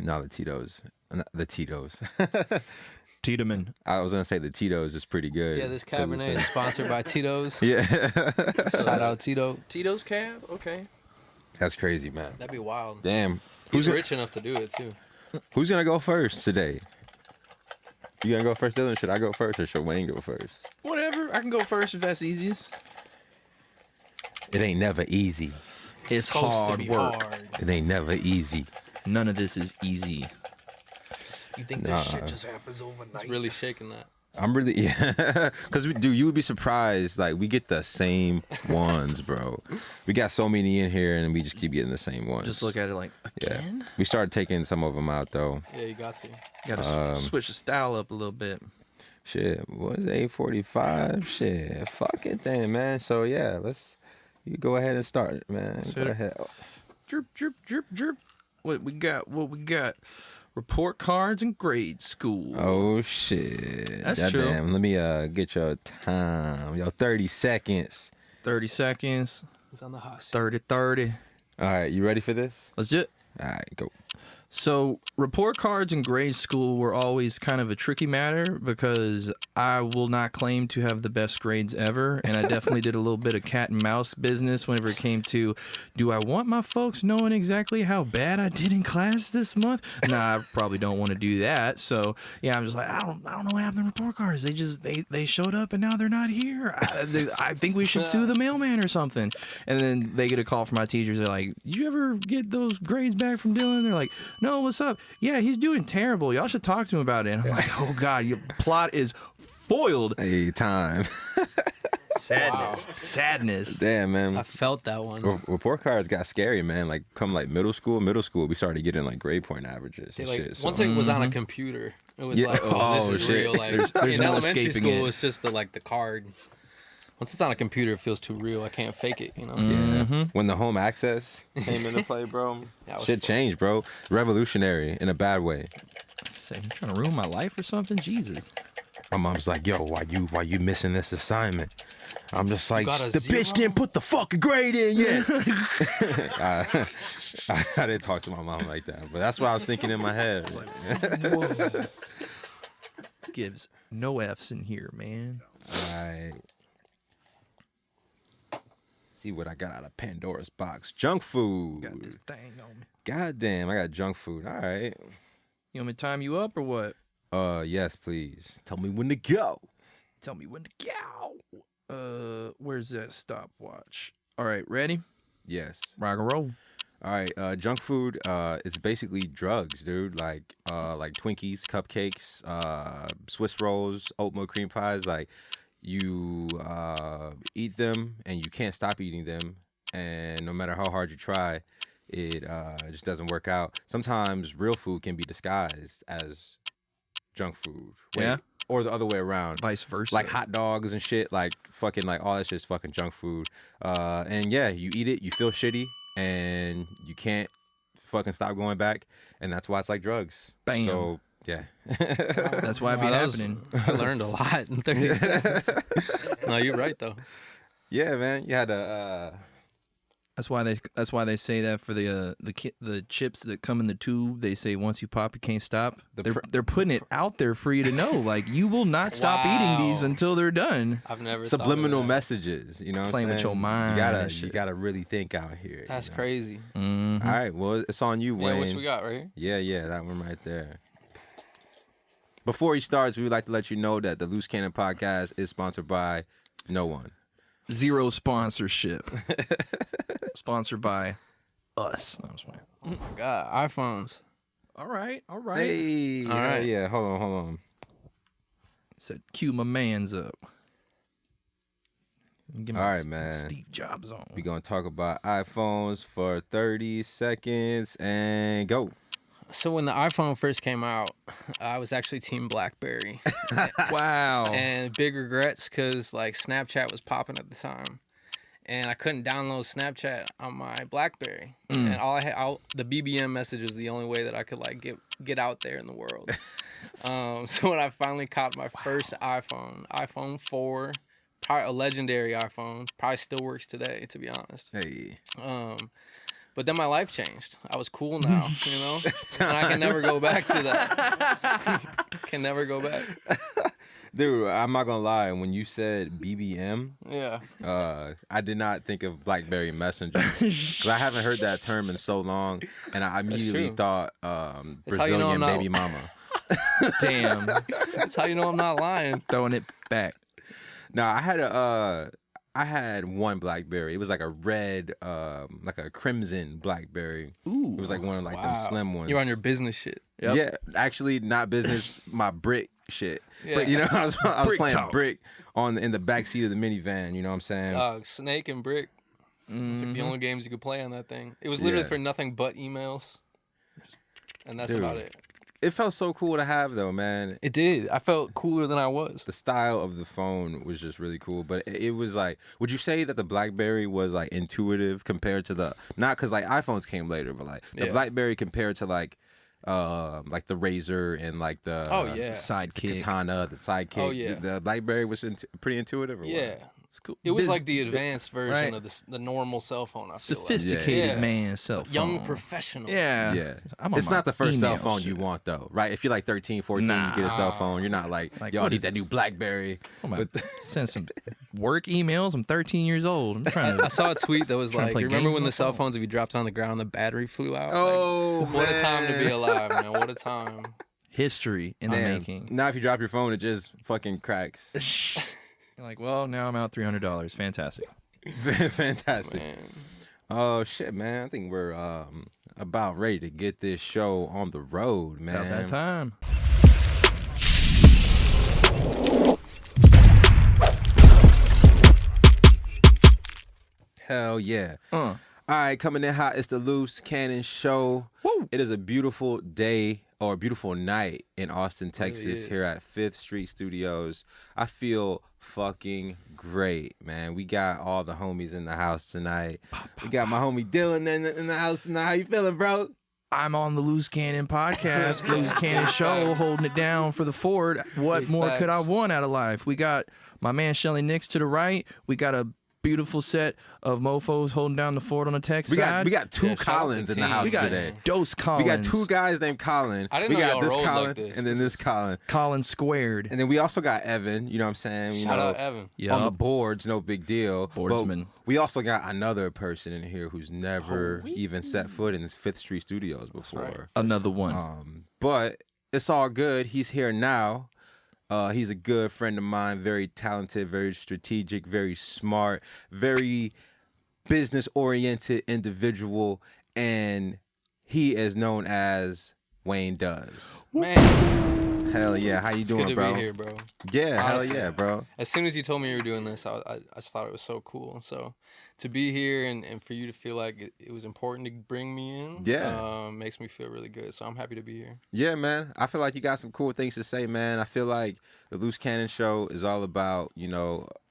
No, the Tito's. The Tito's. Tiedemann. I was gonna say the Tito's is pretty good. Yeah, this Cabernet is sponsored by Tito's. Yeah. Shout out Tito. Tito's Cab? Okay. That's crazy, man. That'd be wild. Damn. He's rich enough to do it, too. Who's gonna go first today? You gonna go first, Dylan? Should I go first or should Wayne go first? Whatever. I can go first if that's easiest. It ain't never easy. It's hard work. It ain't never easy. None of this is easy. You think this shit just happens overnight? It's really shaking that. I'm really, yeah. Because, dude, you would be surprised. Like, we get the same ones, bro. We got so many in here, and we just keep getting the same ones. Just look at it like, again? Yeah. We started taking some of them out, though. Yeah, you got to. Got to switch the style up a little bit. Shit, what is 8:45? Shit, fuck it then, man. So, yeah, you go ahead and start it, man. Go ahead. Drip, drip, drip, drip. What we got? Report cards and grade school. Oh, shit. That's true. Damn. Let me get your time. 30 seconds. 30 seconds. He's on the hot seat. 30. All right, you ready for this? Let's do it. All right, go. So report cards in grade school were always kind of a tricky matter because I will not claim to have the best grades ever. And I definitely did a little bit of cat and mouse business whenever it came to, do I want my folks knowing exactly how bad I did in class this month? Nah, I probably don't want to do that. So yeah, I'm just like, I don't know what happened to report cards. They showed up and now they're not here. I think we should sue the mailman or something. And then they get a call from my teachers. They're like, did you ever get those grades back from Dylan? They're like, no, what's up? Yeah, he's doing terrible. Y'all should talk to him about it. And I'm like, oh God, your plot is foiled. Hey, time. Sadness. Wow. Sadness. Damn, man. I felt that one. Report cards got scary, man. Like, come like middle school, we started getting like grade point averages and shit. Once it was on a computer, it was like, oh, this is shit. real. Like, There's in no elementary escaping school, it. it's just the card. Once it's on a computer, it feels too real. I can't fake it, you know? Yeah. When the home access came into play, bro, shit changed, bro. Revolutionary in a bad way. Say, you trying to ruin my life or something? Jesus. My mom's like, yo, why you missing this assignment? I'm just like, the zero? bitch didn't put the fucking grade in yet. I didn't talk to my mom like that, but that's what I was thinking in my head. Whoa. Gives no F's in here, man. All right. See what I got out of Pandora's box. Junk food. Got this thing on me. God damn, I got junk food. All right. You want me to time you up or what? Yes, please. Tell me when to go. Tell me when to go. Where's that stopwatch? All right, ready? Yes. Rock and roll. All right, junk food, it's basically drugs, dude. Like Twinkies, cupcakes, Swiss rolls, oatmeal cream pies. Like, you eat them and you can't stop eating them, and no matter how hard you try, it just doesn't work out. Sometimes real food can be disguised as junk food. Yeah. Or the other way around. Vice versa. Like hot dogs and shit, like fucking, like all that shit's fucking junk food. And yeah, you eat it, you feel shitty, and you can't fucking stop going back, and that's why it's like drugs. Bam. So yeah. That's why it be happening. I learned a lot in 30 seconds. No, you're right, though. Yeah, man. You had to That's why they say that for the chips that come in the tube. They say once you pop, you can't stop. They're putting it out there for you to know. Like, you will not stop eating these until they're done. I've never subliminal thought of that. messages, you know what Playing I'm with saying? your mind. You gotta really think out here. That's you know? crazy. Mm-hmm. All right, well, it's on you, Wayne. Yeah, which we got right here? Yeah, that one right there. Before he starts, we would like to let you know that the Loose Cannon Podcast is sponsored by no one. Zero sponsorship. Sponsored by us. No, I'm just playing. Oh my God, iPhones. All right. Hey, All right. Yeah, hold on. Said, cue my mans up. Get my All right, man. Steve Jobs on. We're going to talk about iPhones for 30 seconds and go. So when the iPhone first came out, I was actually Team BlackBerry. Wow. And big regrets because like Snapchat was popping at the time, and I couldn't download Snapchat on my BlackBerry. And the BBM message was the only way that I could like get out there in the world. So when I finally caught my first iPhone 4, probably a legendary iPhone, probably still works today, to be honest. Hey. But then my life changed. I was cool now, and I can never go back to that. Can never go back. Dude, I'm not gonna lie. When you said BBM, Yeah. I did not think of BlackBerry Messenger because I haven't heard that term in so long, and I immediately true. thought how you know Brazilian I'm not- baby mama. Damn. That's how you know I'm not lying. Throwing it back. No, I had one BlackBerry. It was like a red, like a crimson BlackBerry. Ooh. It was like one of like them slim ones. You're on your business shit. Yep. Yeah, actually not business. My brick shit. Yeah. You know, I was Brick playing talk. brick in the back seat of the minivan. You know what I'm saying? Snake and Brick. It's like the only games you could play on that thing. It was literally Yeah. for nothing but emails. And that's Dude. about it. It felt so cool to have though, man. It did. I felt cooler than I was. The style of the phone was just really cool, but it was like, would you say that the BlackBerry was like intuitive compared to not because like iPhones came later, but like the Yeah. BlackBerry compared to like the Razor and like the Sidekick. Katana, the Sidekick. Oh, yeah. The BlackBerry was pretty intuitive. Or Yeah. what? It's cool. It was like the advanced version right. of the normal cell phone, I feel Sophisticated Yeah. man cell like. phone. Young professional. Yeah. Yeah, I'm on it's my not the first cell email phone shit. you want though, right? If you're like 13, 14, you get a cell phone. You're not like yo, I what need is that this? new BlackBerry. I'm about to send some work emails. I'm 13 years old. I'm trying I to. saw a tweet that was Trying to like, play you remember games when on the the cell phone. phones, if you dropped it on the ground, the battery flew out? Oh, Like, what a time to be man. alive, man. What a time. History in the Damn. making. Now if you drop your phone, it just fucking cracks. You're like, well, now I'm out $300. Fantastic. Fantastic. Man. Oh shit, man! I think we're about ready to get this show on the road, man. About that time. Hell yeah! All right, coming in hot. It's the Loose Cannon Show. Woo. It is a beautiful day or a beautiful night in Austin, Texas, is. here at 5th Street Studios. I feel fucking great, man. We got all the homies in the house tonight. We got my homie Dylan in the house tonight. How you feeling, bro? I'm on the Loose Cannon podcast, Loose Cannon Show, holding it down for the Ford. What Big more could I facts. want out of life? We got my man Shelly Nix to the right. We got a beautiful set of mofos holding down the Ford on the tech side. We got two Yeah, shout out Collins the in the team. house We got today. Dose Collins. We got two guys named Colin. I didn't we know got y'all this rolled Colin like this. and then this Colin. Collins squared. And then we also got Evan, you know what I'm saying? You Shout know, out Evan. Yeah. on the boards, no big deal. Boardsman. But we also got another person in here who's never even set foot in his 5th Street Studios before. right. Another one. But it's all good. He's here now. He's a good friend of mine, very talented, very strategic, very smart, very business-oriented individual, and he is known as Wane Does. Man, Hell yeah. How you it's doing, good to bro? be here, bro. Yeah, Honestly. hell yeah, bro. As soon as you told me you were doing this, I just thought it was so cool. So to be here and for you to feel like it was important to bring me in, Yeah. makes me feel really good. So I'm happy to be here. Yeah, man. I feel like you got some cool things to say, man. I feel like the Loose Cannon Show is all about,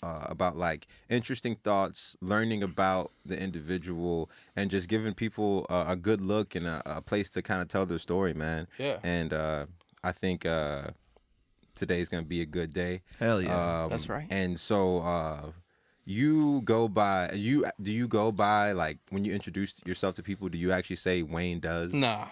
about like interesting thoughts, learning about the individual, and just giving people a good look and a place to kind of tell their story, man. Yeah. And I think today's gonna be a good day. Hell yeah. That's right. And so you go by do you go by like when you introduce yourself to people, do you actually say Wane Does? Nah.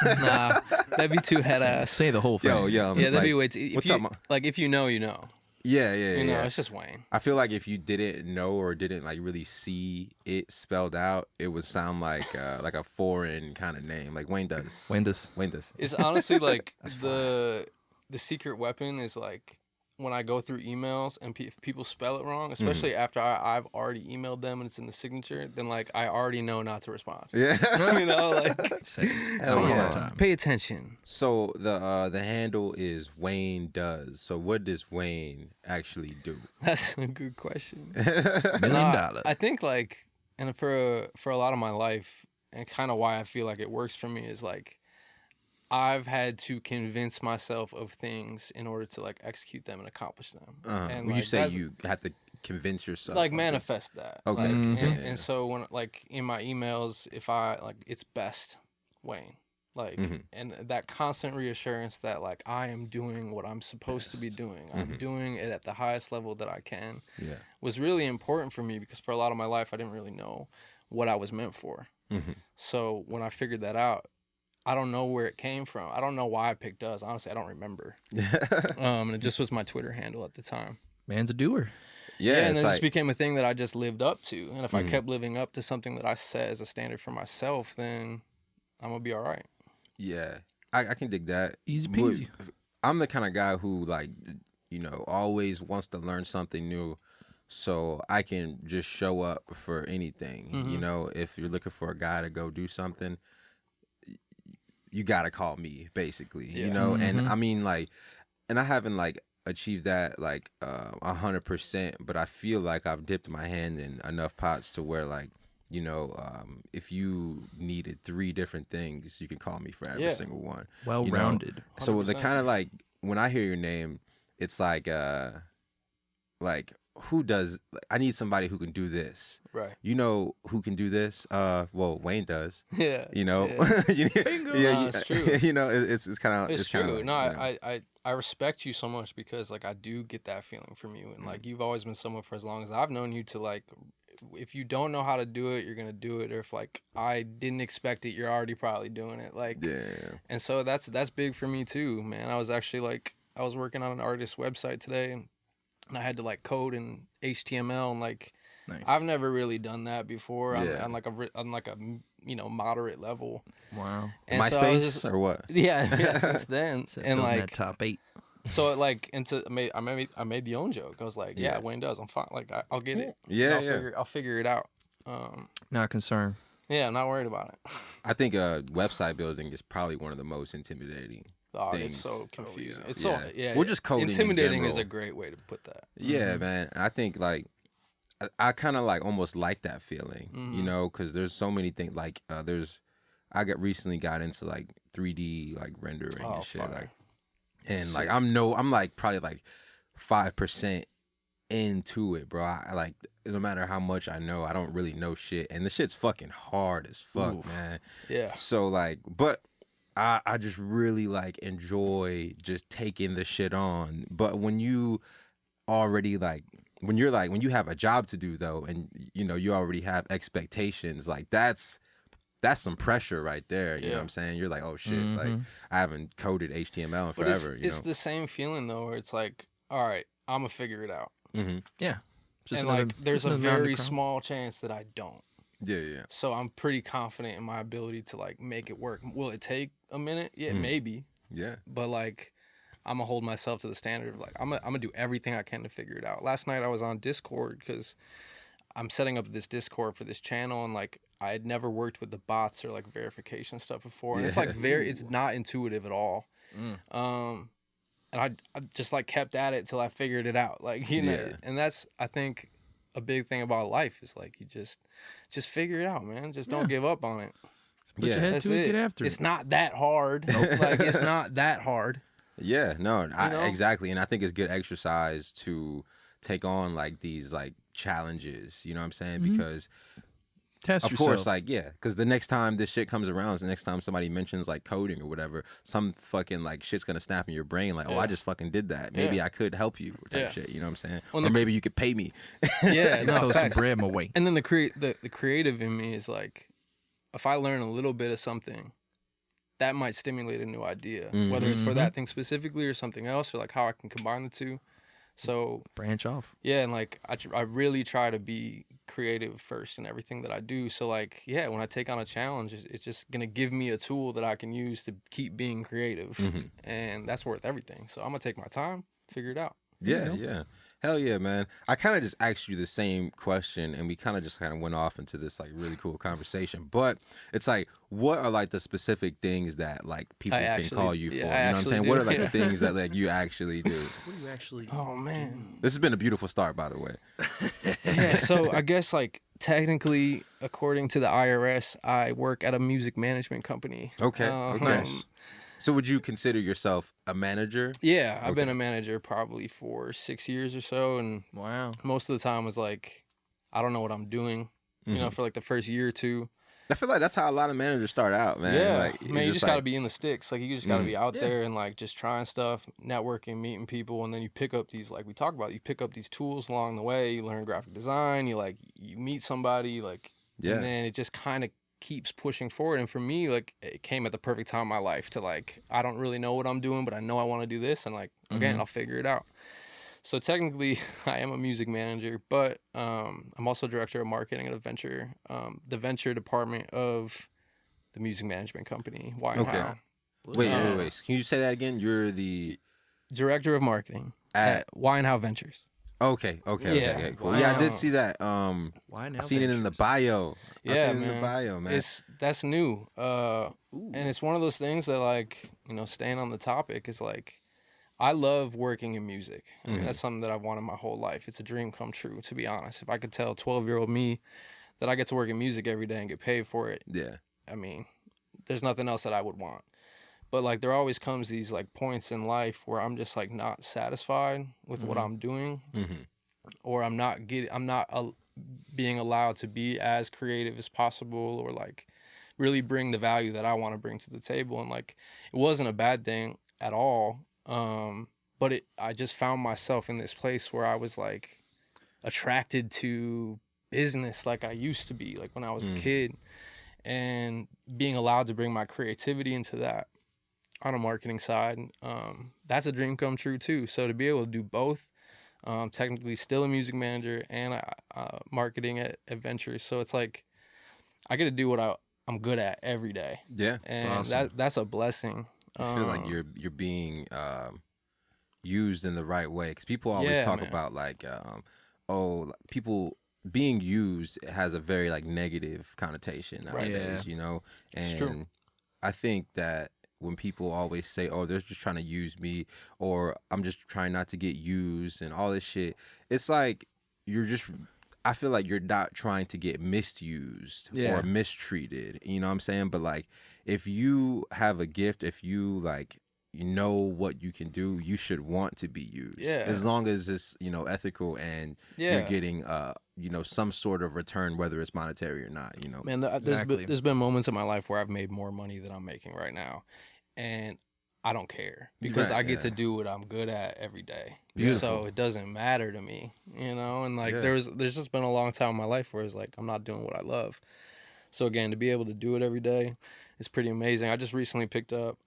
Nah. That'd be too head ass. Say the whole thing. Yo, Yeah, that'd like, be way too. what's If you, up, man? like, if you know, you know. Yeah, You know, yeah. it's just Wayne. I feel like if you didn't know or didn't like really see it spelled out, it would sound like a foreign kind of name, like Wane Does. Windows. Wane Does. It's honestly like the secret weapon is like when I go through emails and if people spell it wrong, especially after I've already emailed them and it's in the signature, then like I already know not to respond. Yeah. You know, like Say it. Hell All yeah. the time. pay attention. So the handle is Wane Does. So what does Wane actually do? That's a good question. $1 Nah, million. I think like, and for a lot of my life, and kind of why I feel like it works for me is like, I've had to convince myself of things in order to like execute them and accomplish them. And When you like, say that's- you have to convince yourself, like of this. manifest that. Okay. Like, Mhm. and, Yeah. and so when like in my emails, if I like, it's best Wayne. Like, and that constant reassurance that like I am doing what I'm supposed to be doing. I'm doing it at the highest level that I can. Yeah. Was really important for me because for a lot of my life I didn't really know what I was meant for. So when I figured that out, I don't know where it came from. I don't know why I picked Does. Honestly, I don't remember. And it just was my Twitter handle at the time. Man's a doer. Yeah, and it's then it like, just became a thing that I just lived up to. And if I kept living up to something that I set as a standard for myself, then I'm gonna be all right. yeah, I can dig that. Easy peasy. I'm the kind of guy who, like, you know, always wants to learn something new, so I can just show up for anything. You know, if you're looking for a guy to go do something, you gotta call me, basically. You know, and I mean, like, and I haven't like achieved that like 100%, but I feel like I've dipped my hand in enough pots to where, like, you know, if you needed 3 different things, you can call me for every single one. Well rounded. So the kind of like, when I hear your name, it's like who does? I need somebody who can do this. Right. You know who can do this? Well, Wayne does. Yeah. You know. Yeah. Bingo. No, it's true. You know, it's kind of It's kinda true. like, No, you know. I respect you so much because like I do get that feeling from you, and like you've always been someone for as long as I've known you to like, if you don't know how to do it, you're gonna do it. Or if like I didn't expect it, you're already probably doing it. Like, Yeah. and so that's big for me too, man. I was actually like I was working on an artist website today, and I had to like code in HTML, and like Nice. I've never really done that before. Yeah. On like a you know, moderate level. Wow. And so I MySpace was just, or what? yeah, since then, Except and building like that top 8. so like into I made the own joke. I was like, yeah, Yeah. Wayne does. I'm fine. Like I'll get it. Yeah, And I'll figure it out. Not concerned. Yeah, I'm not worried about it. I think website building is probably one of the most intimidating. Oh, Things. it's so confusing. It's Yeah. so yeah. Well, just coding in Intimidating is general. a great way to put that. Yeah, man. I think like I kind of like almost like that feeling, you know, because there's so many things. Like I recently got into like 3D like rendering and shit, fire. like, and Sick. like I'm like probably like 5% into it, bro. I like, no matter how much I know, I don't really know shit, and the shit's fucking hard as fuck, Oof. man. Yeah. So like, but I just really like enjoy just taking the shit on. But when you already like, when you have a job to do though, and you know you already have expectations, like that's some pressure right there. You know what I'm saying? You're like, oh shit, like I haven't coded HTML in forever. But it's the same feeling though, where it's like, all right, I'm gonna figure it out, Yeah. Just and another- like there's just a another round of very crime. small chance that I don't. Yeah. So I'm pretty confident in my ability to like make it work. Will it take a minute? Yeah, maybe. Yeah. But like I'm gonna hold myself to the standard of like I'm gonna do everything I can to figure it out. Last night I was on Discord because I'm setting up this Discord for this channel, and like I had never worked with the bots or like verification stuff before, and it's like it's not intuitive at all. And I just like kept at it till I figured it out, like, you know. Yeah. And that's, I think, a big thing about life is like you just figure it out, man. Just don't give up on it. Put your head That's to it, it. get after It's it. not that hard. Like it's not that hard. Yeah, no, know? exactly. And I think it's good exercise to take on like these like challenges, you know what I'm saying? Because Test of yourself. course, like, yeah, because the next time this shit comes around, the next time somebody mentions like coding or whatever, some fucking like shit's gonna snap in your brain, like, oh, I just fucking did that. Maybe I could help you, type shit. You know what I'm saying? Well, or maybe you could pay me. Yeah, Throw no, some facts. bread my way. And then the creative in me is like, if I learn a little bit of something, that might stimulate a new idea, whether it's for that thing specifically or something else, or like how I can combine the two. So Branch off. yeah, and like I really try to be creative first in everything that I do. So like, yeah, when I take on a challenge, it's just gonna give me a tool that I can use to keep being creative, and that's worth everything. So I'm gonna take my time, figure it out. Yeah. Hell yeah, man. I kind of just asked you the same question, and we kind of just kind of went off into this like really cool conversation. But it's like, what are like the specific things that like people can call you for? You know what I'm saying? What are like the things that like you actually do? What do you actually Oh man. This has been a beautiful start, by the way. Yeah, so I guess like technically, according to the IRS, I work at a music management company. Okay. Nice. So would you consider yourself a manager? Yeah, I've been a manager probably for 6 years or so, and Wow. most of the time was like, I don't know what I'm doing, you know, for like the first year or two. I feel like that's how a lot of managers start out, man. Yeah, like, man, you just like, gotta be in the sticks. Like you just gotta be out there and like just trying stuff, networking, meeting people, and then you pick up these, like we talked about, you pick up these tools along the way. You learn graphic design. You meet somebody, like, Yeah. and then it just kind of keeps pushing forward. And for me, like, it came at the perfect time in my life to, like, I don't really know what I'm doing, but I know I want to do this, and like, again, I'll figure it out. So technically, I am a music manager, but I'm also director of marketing at a venture, the venture department of the music management company, Wane. Okay. Wait. Can you say that again? You're the Director of marketing at Wane Ventures. Okay, Yeah. cool. Yeah, I did see that. Why now? I seen it in the bio. I Yeah, seen it in the man. bio, man. That's new. And it's one of those things that, like, you know, staying on the topic is like, I love working in music. I mean, that's something that I've wanted my whole life. It's a dream come true, to be honest. If I could tell 12-year-old me that I get to work in music every day and get paid for it, Yeah. I mean, there's nothing else that I would want. But like, there always comes these like points in life where I'm just like not satisfied with what I'm doing, or I'm not being allowed to be as creative as possible, or like really bring the value that I want to bring to the table. And like, it wasn't a bad thing at all. But I just found myself in this place where I was like attracted to business like I used to be, like when I was a kid, and being allowed to bring my creativity into that on a marketing side, that's a dream come true too. So to be able to do both, technically still a music manager and marketing at Ventures. So it's like I get to do what I'm good at every day. Yeah. And awesome. that's a blessing. I feel like you're being used in the right way, because people always talk man. about like people being used has a very like negative connotation nowadays, you know. And true. I think that when people always say, "Oh, they're just trying to use me," or "I'm just trying not to get used," and all this shit, it's like I feel like you're not trying to get misused or mistreated. You know what I'm saying? But like, if you have a gift, if you like, you know what you can do, you should want to be used. Yeah. As long as it's, you know, ethical and you're Yeah. getting you know, some sort of return, whether it's monetary or not, you know. Man, Exactly. there's been moments in my life where I've made more money than I'm making right now, and I don't care because Right, I get yeah. to do what I'm good at every day. Beautiful. So it doesn't matter to me, you know. And like, Yeah. there's just been a long time in my life where it's like I'm not doing what I love. So again, to be able to do it every day is pretty amazing. I just recently picked up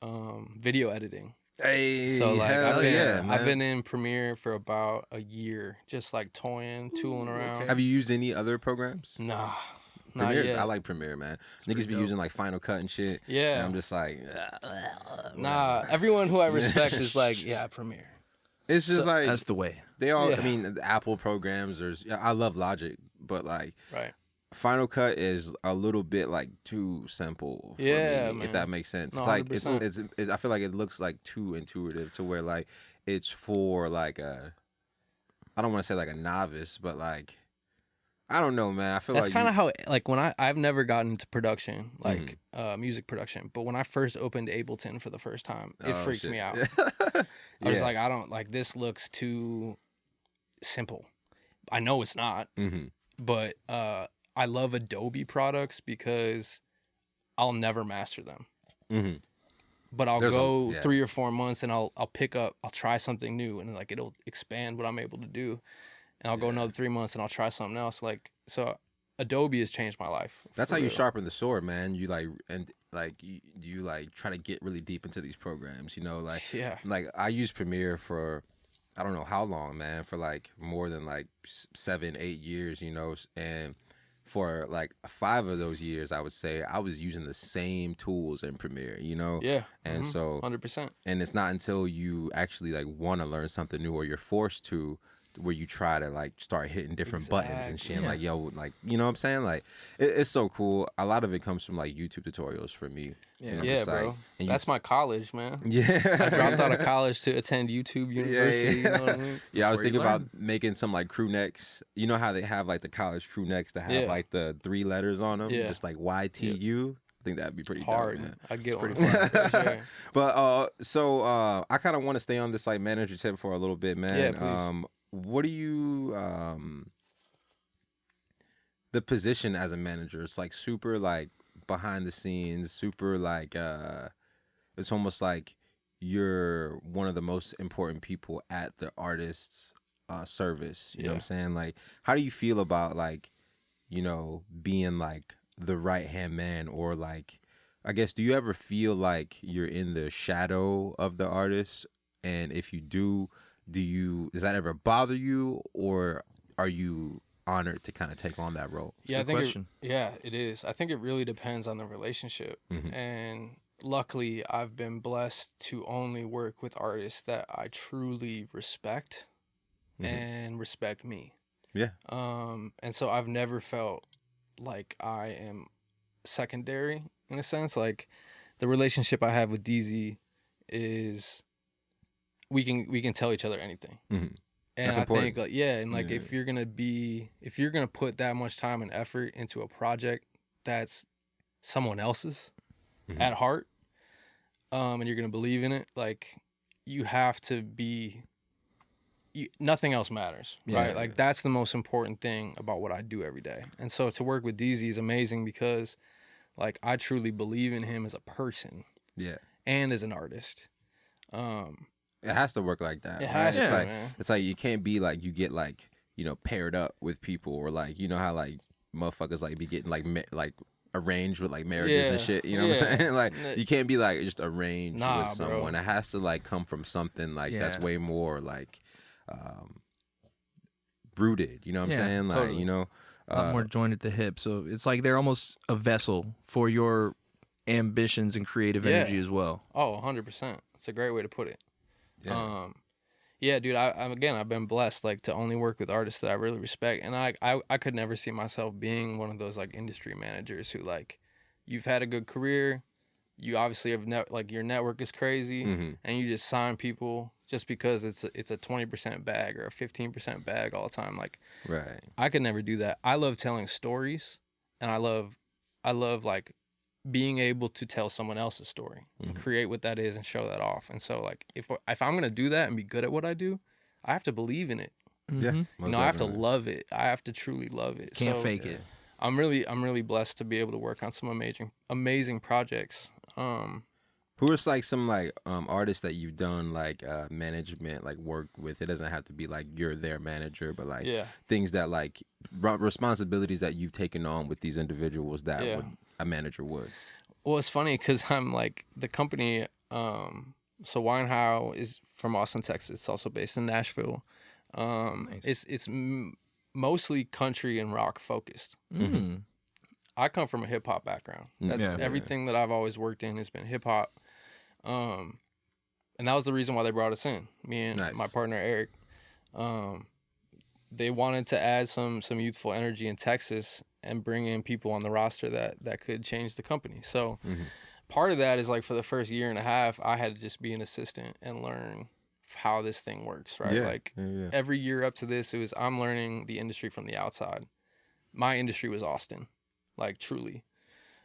video editing. Hey, So like, hell yeah, I've man. been in Premiere for about a year, just like toying, tooling around. Have you used any other programs? Nah, not Premiere, yet. I like Premiere, man. Niggas pretty be dope. using like Final Cut and shit. Yeah. And I'm just like, Nah, everyone who I respect is like, yeah, Premiere. it's just like That's the way. they all. Yeah. I mean, the Apple programs. I love Logic, but like Right. Final Cut is a little bit like too simple for Yeah, me, man. if that makes sense. No, It's like 100%. it's I feel like it looks like too intuitive to where like it's for like I don't want to say like a novice, but like I don't know, man. I feel That's like kind of how, like, when I've never gotten into production, like music production, but when I first opened Ableton for the first time, it freaked me out. I was like, I don't like, this looks too simple. I know it's not, but I love Adobe products because I'll never master them. But I'll go 3 or 4 months and I'll try something new, and like it'll expand what I'm able to do. And I'll go another 3 months and I'll try something else. Like, so Adobe has changed my life. That's for how you real. sharpen the sword, man. You like you like try to get really deep into these programs, you know, like Yeah. like I use Premiere for I don't know how long, man, for like more than like 7-8 years, you know, and for like 5 of those years, I would say I was using the same tools in Premiere, you know? Yeah. And so 100%. and it's not until you actually like want to learn something new or you're forced to where you try to like start hitting different buttons and shit. Exactly. Like, yo, like, you know what I'm saying? Like, it's so cool. A lot of it comes from like YouTube tutorials for me. And I'm Yeah, just bro. like, and That's my college, man. yeah. I dropped out of college to attend YouTube University. You know what I mean? Yeah, I was where you thinking about learn. making some like crew necks. You know how they have like the college crew necks that have Yeah. like the 3 letters on them, Yeah. just like YTU. I think that'd be pretty Hard. dope, man. I'd get one. Pretty fun. For sure. But so I kind of want to stay on this like manager tip for a little bit, man. Yeah, please. What do you the position as a manager? It's like super like behind the scenes, super like it's almost like you're one of the most important people at the artist's service. You know what I'm saying? Like, how do you feel about like, you know, being like the right hand man, or like, I guess, do you ever feel like you're in the shadow of the artist? And if you do, does that ever bother you, or are you honored to kind of take on that role? Yeah, I Good think question. it is. I think it really depends on the relationship. And luckily, I've been blessed to only work with artists that I truly respect and respect me. Yeah. And so I've never felt like I am secondary in a sense. Like the relationship I have with DZ is we can tell each other anything. And That's I important. think like and like if you're gonna put that much time and effort into a project that's someone else's at heart, and you're gonna believe in it, like you have to be nothing else matters, right? Like that's the most important thing about what I do every day. And so to work with DZ is amazing because like I truly believe in him as a person Yeah. and as an artist. It has to work like that. It right? has It's to, like man. it's like you can't be like you get like, paired up with people, or like, how like motherfuckers like be getting like like arranged with like marriages and Yeah, shit. You know what I'm saying? Like N- you can't be like just arranged Nah, with someone. bro. It has to like come from something like that's Yeah. way more like rooted. You know what I'm Yeah, saying? Like, totally. A lot more joined at the hip. So it's like they're almost a vessel for your ambitions and creative Yeah. energy as well. Oh, 100%. It's a great way to put it. Yeah. Yeah, dude, I've been blessed like to only work with artists that I really respect, and I could never see myself being one of those like industry managers who like you've had a good career, you obviously have like your network is crazy, and you just sign people just because it's a 20% bag or a 15% bag all the time. Like Right. I could never do that. I love telling stories, and I love like being able to tell someone else's story and create what that is and show that off. And so like if I'm gonna do that and be good at what I do, I have to believe in it. Yeah. You most know, I have to definitely. love it. I have to truly love it. Can't So fake it. I'm really blessed to be able to work on some amazing projects. Who are like some like artists that you've done like management like work with? It doesn't have to be like you're their manager, but like Yeah. things that like responsibilities that you've taken on with these individuals that Yeah. would a manager would. Well, it's funny because I'm like the company. So Wane is from Austin, Texas. It's also based in Nashville. It's mostly country and rock focused. I come from a hip hop background. That's Yeah. everything that I've always worked in has been hip hop. And that was the reason why they brought us in. Me and Nice. my partner Eric. They wanted to add some youthful energy in Texas and bring in people on the roster that could change the company. So part of that is like for the first year and a half, I had to just be an assistant and learn how this thing works, right? Yeah. Like Yeah. every year up to this, I'm learning the industry from the outside. My industry was Austin, like truly.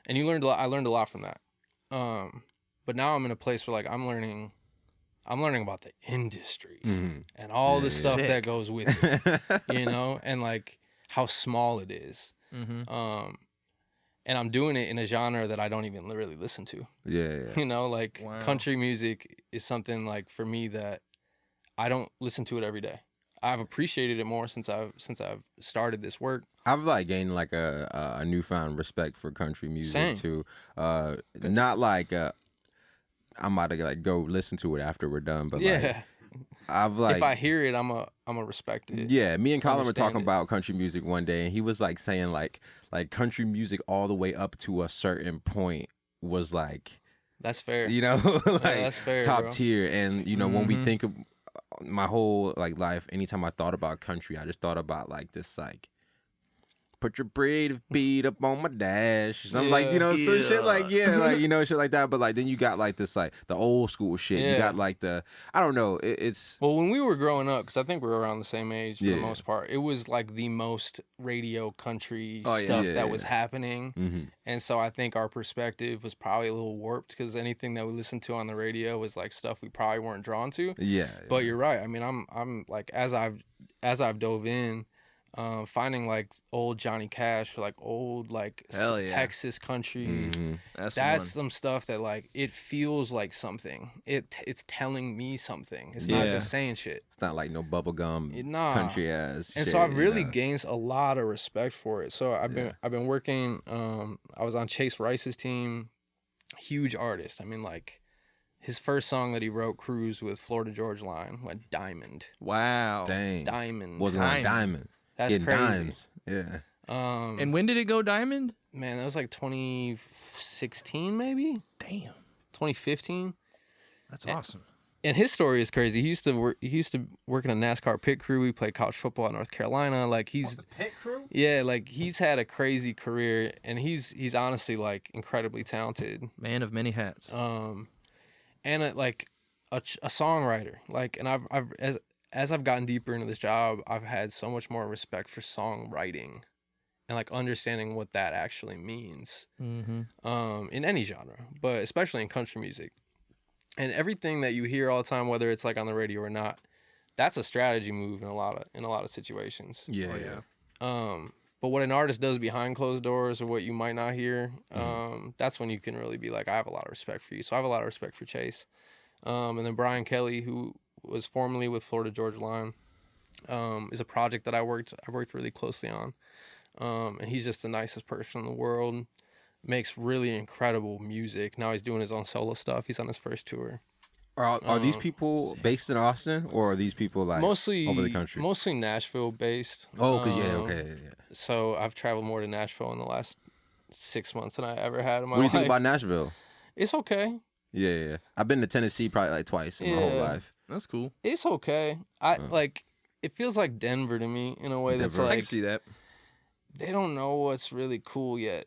And I learned a lot from that. But now I'm in a place where like I'm learning about the industry and all the stuff that goes with it, and like how small it is. And I'm doing it in a genre that I don't even really listen to. Yeah. Like Wow. country music is something like for me that I don't listen to it every day. I've appreciated it more since I've started this work. I've like gained like a newfound respect for country music Same. too. Not like I'm about to like go listen to it after we're done, but like Yeah. I've like If I hear it, I'm a respect it. yeah, me and Colin were Understand talking it. about country music one day, and he was like saying like country music all the way up to a certain point was like That's fair. like that's fair, top bro. tier. And when we think of my whole like life, anytime I thought about country, I just thought about like this like put your brave beat up on my dash. Something like, some shit like, shit like that. But like, then you got like this, like the old school shit. You Yeah. got like I don't know. It's, Well, when we were growing up, because I think we were around the same age for Yeah. the most part, it was like the most radio country Oh, yeah. stuff Yeah, that yeah. was happening. And so I think our perspective was probably a little warped because anything that we listened to on the radio was like stuff we probably weren't drawn to. yeah. But you're right. I mean, I'm like as I've dove in, finding like old Johnny Cash or like old like Hell yeah. Texas country. Mm-hmm. That's That's one. some stuff that like it feels like something. It's telling me something. It's Yeah. not just saying shit. It's not like no bubblegum Nah. country ass. And shit, so I've really you know? gained a lot of respect for it. So I've been working. I was on Chase Rice's team. Huge artist. I mean, like his first song that he wrote, "Cruise" with Florida Georgia Line, went diamond. Wow. Dang. Diamond. Wasn't on diamond. That's Getting crazy. dimes. Yeah. And when did it go diamond? Man, that was like 2016, maybe Damn. 2015. That's awesome. And his story is crazy. He used to work in a NASCAR pit crew. He played college football at North Carolina. Like he's The pit crew? yeah, like he's had a crazy career, and he's honestly like incredibly talented. Man of many hats. And like a songwriter. Like, and I've as I've gotten deeper into this job, I've had so much more respect for songwriting, and like understanding what that actually means. Mm-hmm. In any genre, but especially in country music. And everything that you hear all the time, whether it's like on the radio or not, that's a strategy move in a lot of situations. Yeah, Oh, yeah. But what an artist does behind closed doors, or what you might not hear, that's when you can really be like, I have a lot of respect for you. So I have a lot of respect for Chase. And then Brian Kelly, who was formerly with Florida Georgia Line, is a project that I worked really closely on. And he's just the nicest person in the world. Makes really incredible music. Now he's doing his own solo stuff. He's on his first tour. Are these people based in Austin, or are these people like Mostly over the country? Mostly Nashville based. Oh, okay. So I've traveled more to Nashville in the last 6 months than I ever had in my What do you life. think about Nashville? It's okay. Yeah. I've been to Tennessee probably like twice in my whole Yeah. life. That's cool. It's okay. Like it feels like Denver to me in a way that's Denver. I can like see that. they don't know what's really cool yet.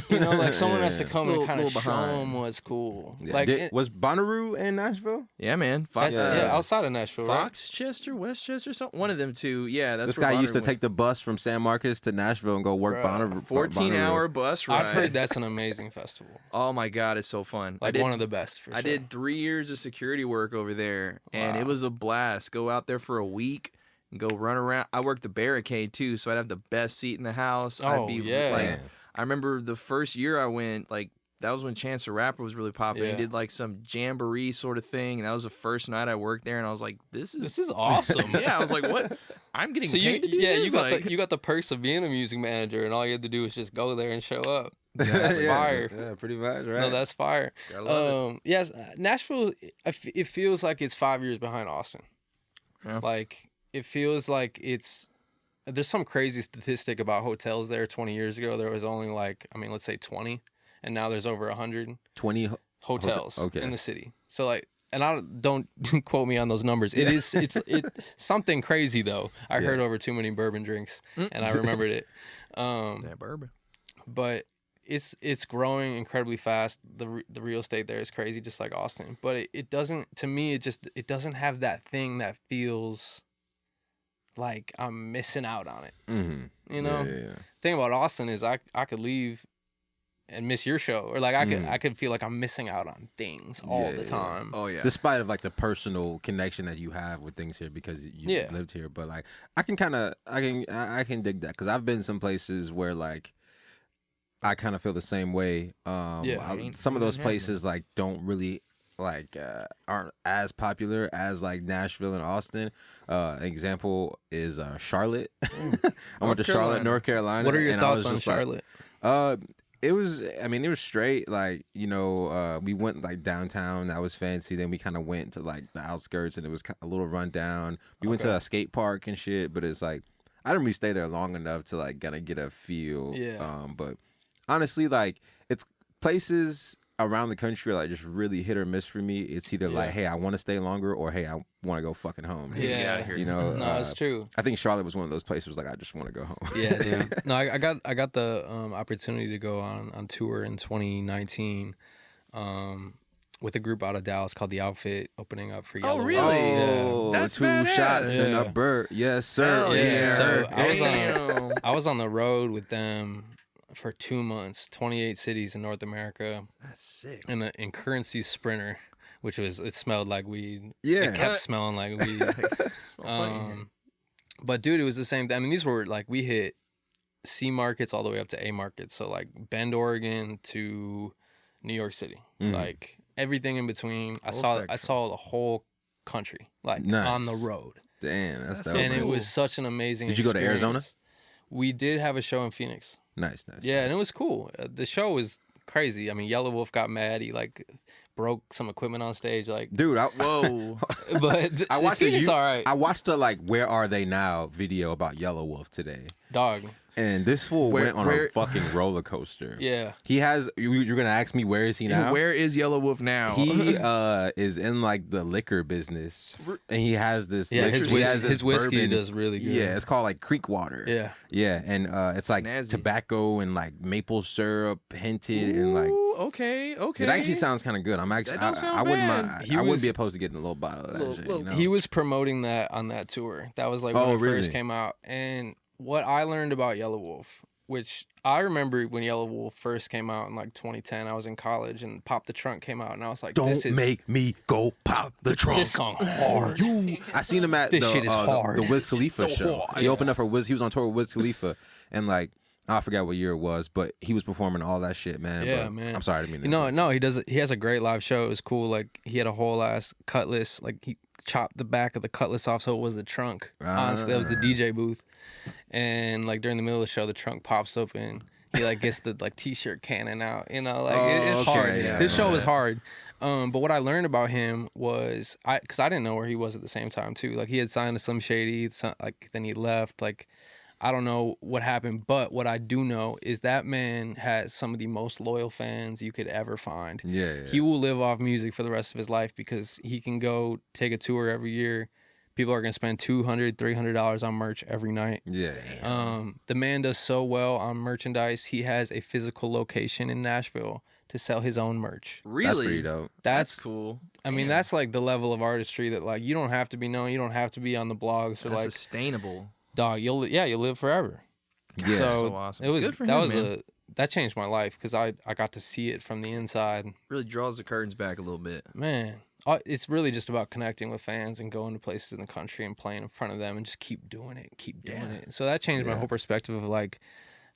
You know, like someone has to come and kind of Little show behind. them what's cool. Yeah. Like Was Bonnaroo in Nashville? Yeah, man. Fox, that's outside of Nashville, right? Foxchester, Westchester, something. One of them two. Yeah, that's This where guy used to Bonner take the bus from San Marcos to Nashville and go work Bruh, Bonnaroo. 14-hour bus ride. I've heard that's an amazing festival. Oh my god, it's so fun. Like one of the best for sure. I did 3 years of security work over there, and it Wow. was a blast. Go out there for a week and go run around. I worked the barricade too, so I'd have the best seat in the house. Oh, I'd be yeah. like, Damn. I remember the first year I went, like that was when Chance the Rapper was really popular. Yeah. He did like some jamboree sort of thing, and that was the first night I worked there, and I was like, this is awesome. yeah. I was like, what? I'm getting So paid to do you this? got Like, you got the perks of being a music manager, and all you had to do was just go there and show up. That's Yeah, fire. Yeah, pretty much, right? No, that's fire. I love it. Yes, Nashville. It feels like it's 5 years behind Austin. Yeah. Like it feels like it's. There's some crazy statistic about hotels there. 20 years ago, there was only like, I mean, let's say 20, and now there's over 100 20 hotels okay. in the city. So like, and I don't quote me on those numbers. It's something crazy though. I heard over too many bourbon drinks, and I remembered it. that bourbon. But it's growing incredibly fast. The real estate there is crazy, just like Austin. But it doesn't. To me, it doesn't have that thing that feels like I'm missing out on it. Mm-hmm. You know. Yeah. Thing about Austin is I could leave and miss your show, or like I could feel like I'm missing out on things all the time. Oh yeah. Despite of like the personal connection that you have with things here because you lived here, but like I can dig that because I've been some places where like I kind of feel the same way. Some of those places like don't really like aren't as popular as like Nashville and Austin. Example is Charlotte. I went to Charlotte, North Carolina. What are your and thoughts I on was just Charlotte? Like, it was straight. Like, you know, we went like downtown. That was fancy. Then we kind of went to like the outskirts and it was a little run down. We went to a skate park and shit, but it's like, I didn't really stay there long enough to like kind of get a feel. Yeah. But honestly, like it's places around the country are like just really hit or miss for me. It's either like, hey, I want to stay longer, or hey, I want to go fucking home. Yeah. Get out of here. You know, No, it's true. I think Charlotte was one of those places like I just want to go home. Yeah, dude. No, I got the opportunity to go on tour in 2019 with a group out of Dallas called The Outfit, opening up for Yellow. really? Oh, That's two badass. shots and a Yeah. bird. Yes, sir. Hell yeah. So Damn. I was on the road with them for 2 months, 28 cities in North America, That's sick. in Currency Sprinter, which was, it smelled like weed. Yeah. It kept smelling like weed. But dude, it was the same. I mean, these were like we hit C markets all the way up to A markets. So like Bend, Oregon to New York City, like everything in between. I saw the whole country like on the road. Damn, that's dope. And it was such an amazing. Did you go to Arizona? We did have a show in Phoenix. Nice. Yeah, and it was cool. The show was crazy. I mean, Yellow Wolf got mad. He like broke some equipment on stage. Like, dude, whoa. But I watched Phoenix, all right. I watched the like "Where Are They Now" video about Yellow Wolf today. Dog. And this fool went on a fucking roller coaster. Yeah. He has. You're gonna ask me where is he now? Where is Yellow Wolf now? He is in like the liquor business, and he has this. Yeah, his whiskey bourbon. does really good. Yeah, it's called like Creek Water. Yeah, and it's like Snazzy. tobacco and like maple syrup hinted and like. Okay. It actually sounds kind of good. I'm actually. That don't sound I wouldn't bad. mind. I wouldn't be opposed to getting a little bottle of that shit. You know? He was promoting that on that tour. That was like when it first came out. And what I learned about Yellow Wolf, which I remember when Yellow Wolf first came out in like 2010, I was in college and Pop the Trunk came out, and I was like, "Don't make me go pop the trunk." This song hard. I seen him at This shit is hard. the Wiz Khalifa So show. hard. He opened up for Wiz. He was on tour with Wiz Khalifa, and like I forgot what year it was, but he was performing all that shit, man. Yeah, but man. I'm sorry, I didn't mean to. No, he does. He has a great live show. It was cool. Like he had a whole ass cutlass. Like he chopped the back of the cutlass off, so it was the trunk. Honestly, that was the DJ booth. And like during the middle of the show, the trunk pops open. He like gets the like t-shirt cannon out. You know, like it's hard. Yeah, His show was hard. But what I learned about him was because I didn't know where he was at the same time too. Like he had signed to Slim Shady, like then he left. Like I don't know what happened, but what I do know is that man has some of the most loyal fans you could ever find. Yeah. He will live off music for the rest of his life because he can go take a tour every year. People are going to spend $200, $300 on merch every night. Yeah. The man does so well on merchandise. He has a physical location in Nashville to sell his own merch. Really? That's pretty dope. That's cool. I mean, that's like the level of artistry that like you don't have to be known. You don't have to be on the blogs or That's like sustainable. dog. You'll live forever. Yeah. So awesome. It was Good for that him, was man. that changed my life because I got to see it from the inside. Really draws the curtains back a little bit. Man, it's really just about connecting with fans and going to places in the country and playing in front of them and just keep doing it, So that changed my whole perspective of like,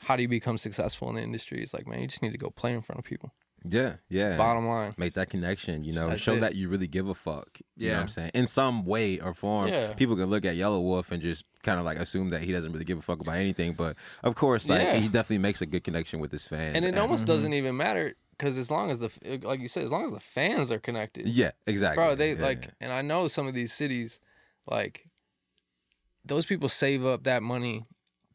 how do you become successful in the industry? It's like, man, you just need to go play in front of people. Yeah. Bottom line. Make that connection, you know, That's show it. that you really give a fuck. You know what Yeah. I'm saying? In some way or form. Yeah. People can look at Yellow Wolf and just kind of like assume that he doesn't really give a fuck about anything. But of course, like he definitely makes a good connection with his fans. And it almost doesn't even matter because as long as like you said, as long as the fans are connected. Yeah, exactly. Bro, they Yeah, like, and I know some of these cities, like, those people save up that money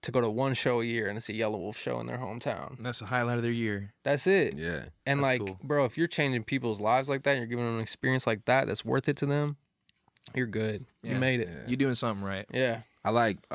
to go to one show a year and it's a Yellow Wolf show in their hometown. That's the highlight of their year. That's it. Yeah. And That's like, cool. bro, if you're changing people's lives like that, and you're giving them an experience like that that's worth it to them, you're good. You Yeah. made it. You're doing something right. Yeah. I like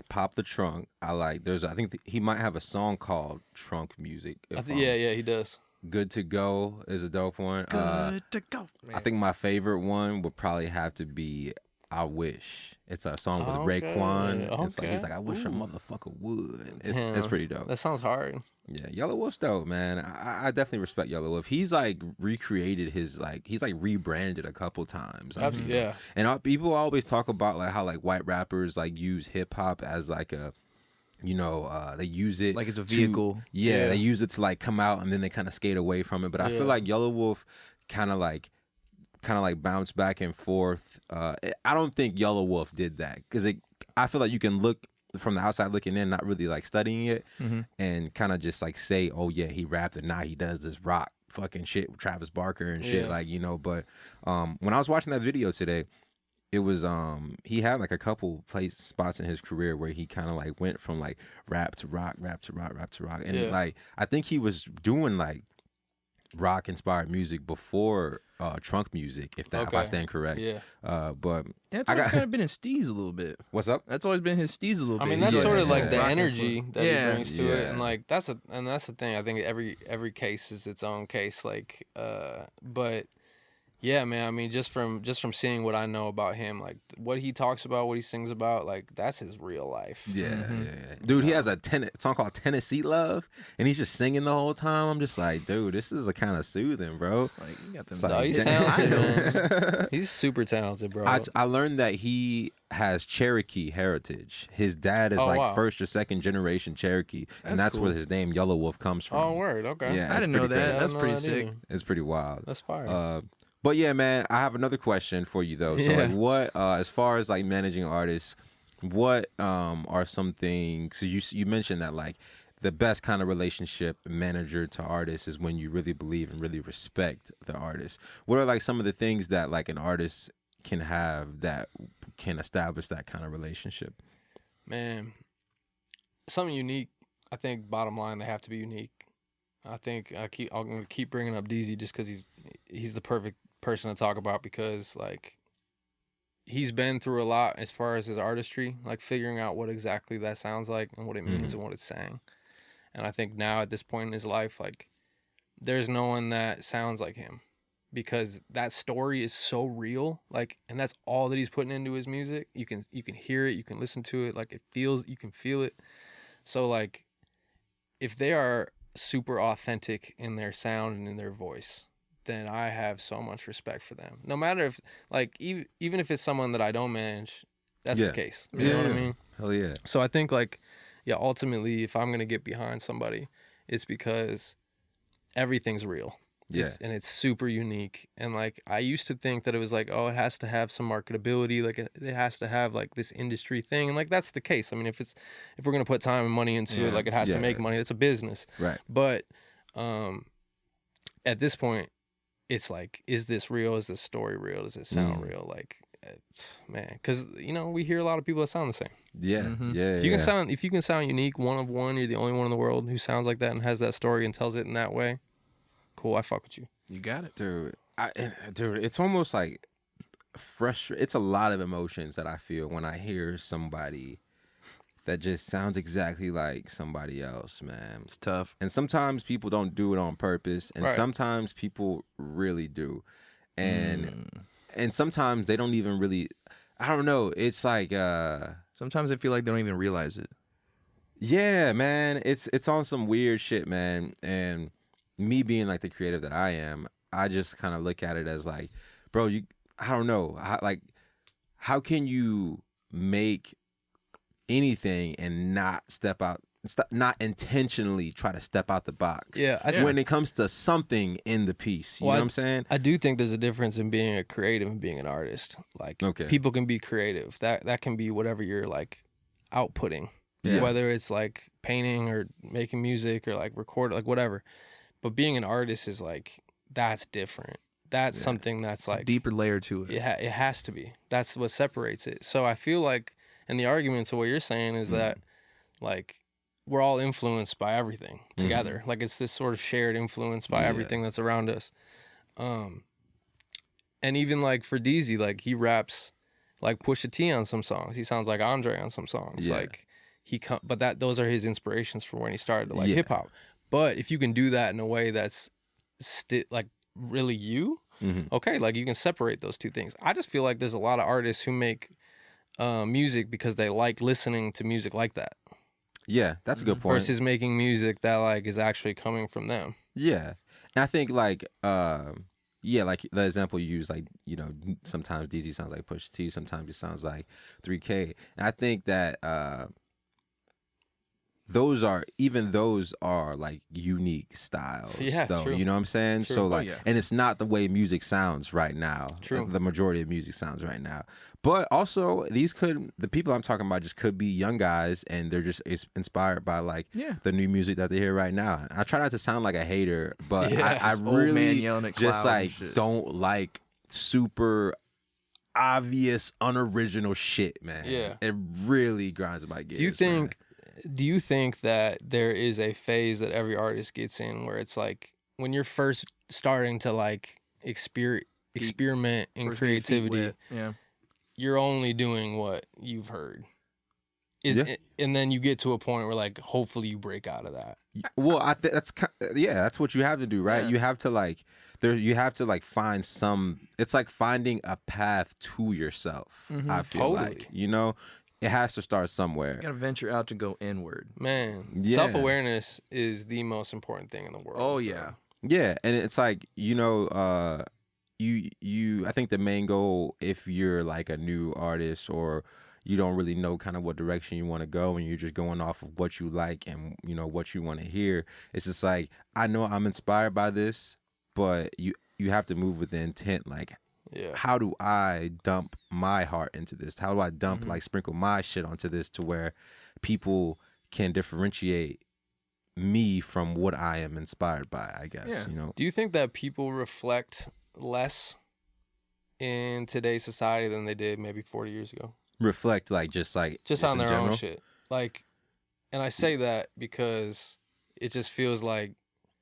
Pop the Trunk. I think he might have a song called Trunk Music. Yeah, he does. Good to Go is a dope one. Good to go. I think my favorite one would probably have to be I Wish. It's a song with Okay, Raekwon. It's like he's okay. like, I wish a motherfucker would. It's Damn. pretty dope. That sounds hard. Yeah, Yellow Wolf's dope, man. I definitely respect Yellow Wolf. He's like recreated he's like rebranded a couple times. I mean, Yeah. and people always talk about like how like white rappers like use hip hop as like a, you know, they use it Like it's a to- vehicle. yeah, they use it to like come out and then they kind of skate away from it. But I feel like Yellow Wolf kind of like bounce back and forth. I don't think Yellow Wolf did that because I feel like you can look from the outside looking in, not really like studying it, and kind of just like say, oh yeah, he rapped and now he does this rock fucking shit with Travis Barker and shit, like, you know. But when I was watching that video today, it was he had like a couple spots in his career where he kind of like went from like rap to rock, and like I think he was doing like rock inspired music before trunk music, if I stand correct. Yeah. But Yeah, it's always kind of been his steez a little bit. what's up? That's always been his steez a little bit. I mean, that's He's sort of like like the rocking energy for- that he brings to it, Yeah. and like that's the thing. I think every case is its own case. Like, but Yeah, man. I mean, just from seeing what I know about him, like what he talks about, what he sings about, like that's his real life. Yeah, dude. He has a song called Tennessee Love, and he's just singing the whole time. I'm just like, dude, this is a kind of soothing, bro. Like you got them. No, he's talented, man. He's super talented, bro. I learned that he has Cherokee heritage. His dad is like first or second generation Cherokee, and that's where his name Yellow Wolf comes from. Oh, word. Okay. Yeah, I didn't know that. crazy. That's pretty sick. It's pretty wild. That's fire. But yeah, man, I have another question for you though. So like, what as far as like managing artists, what are some things? So you mentioned that like the best kind of relationship manager to artist is when you really believe and really respect the artist. What are like some of the things that like an artist can have that can establish that kind of relationship? Man, something unique. I think bottom line, they have to be unique. I think I'm gonna keep bringing up DZ just because he's the perfect person to talk about, because like he's been through a lot as far as his artistry, like figuring out what exactly that sounds like and what it means and what it's saying. And I think now at this point in his life, like there's no one that sounds like him, because that story is so real, like, and that's all that he's putting into his music. You can hear it, you can listen to it, like you can feel it. So like if they are super authentic in their sound and in their voice, then I have so much respect for them. No matter if, like, even if it's someone that I don't manage, that's the case. You know what I mean? Hell yeah. So I think, like, yeah, ultimately, if I'm going to get behind somebody, it's because everything's real. Yeah. And it's super unique. And, like, I used to think that it was like, oh, it has to have some marketability. Like, it has to have, like, this industry thing. And, like, that's the case. I mean, if we're going to put time and money into it, like, it has to make money. It's a business. Right. But at this point, it's like, is this real? Is this story real? Does it sound real? Like, man, because you know we hear a lot of people that sound the same. Yeah, yeah. If you can sound unique, one of one, you're the only one in the world who sounds like that and has that story and tells it in that way. Cool, I fuck with you. You got it, dude. It's almost like frustrating. It's a lot of emotions that I feel when I hear somebody that just sounds exactly like somebody else, man. It's tough. And sometimes people don't do it on purpose, and sometimes people really do. And sometimes they don't even really, I don't know. It's like sometimes I feel like they don't even realize it. Yeah, man. It's on some weird shit, man. And me being like the creative that I am, I just kind of look at it as like, bro, I don't know. How can you make anything and not not intentionally try to step out the box when it comes to something in the piece, you know what I'm saying? I do think there's a difference in being a creative and being an artist. Like, people can be creative, that can be whatever you're like outputting, whether it's like painting or making music or like record, like whatever. But being an artist is like, that's different. That's something that's it's like a deeper layer to it. It has to be. That's what separates it. So I feel like, and the argument to what you're saying is that like we're all influenced by everything together. Like it's this sort of shared influence by everything that's around us. And even like for DZ, like he raps like Pusha T on some songs. He sounds like Andre on some songs. Like but those are his inspirations for when he started to like hip hop. But if you can do that in a way that's like really you, okay, like you can separate those two things. I just feel like there's a lot of artists who make music because they like listening to music like that. Yeah, that's a good point. Versus making music that like is actually coming from them. Yeah, and I think like like the example you use, like, you know, sometimes DZ sounds like Pusha T, sometimes it sounds like 3K. And I think that those are like unique styles, though. True. You know what I'm saying? True. So like, and it's not the way music sounds right now. True. The majority of music sounds right now. But also, the people I'm talking about just could be young guys, and they're just inspired by like the new music that they hear right now. I try not to sound like a hater, but I really just like don't like super obvious unoriginal shit, man. Yeah, it really grinds my gears. Do you think that there is a phase that every artist gets in where it's like when you're first starting to like experiment in creativity, you're only doing what you've heard? And then you get to a point where like hopefully you break out of that. Well, I think that's what you have to do, right? Yeah. You have to you have to find some. It's like finding a path to yourself. I feel like it has to start somewhere. You gotta venture out to go inward. Man, Yeah. self-awareness is the most important thing in the world. Oh yeah. Yeah, and it's like I think the main goal, if you're like a new artist or you don't really know kind of what direction you want to go and you're just going off of what you like and what you want to hear, it's just like, I know I'm inspired by this, but you have to move with the intent, like, how do I dump my heart into this? How do I dump sprinkle my shit onto this to where people can differentiate me from what I am inspired by, I guess. Do you think that people reflect less in today's society than they did maybe 40 years ago? Reflect just on their own shit. Like, and I say that because it just feels like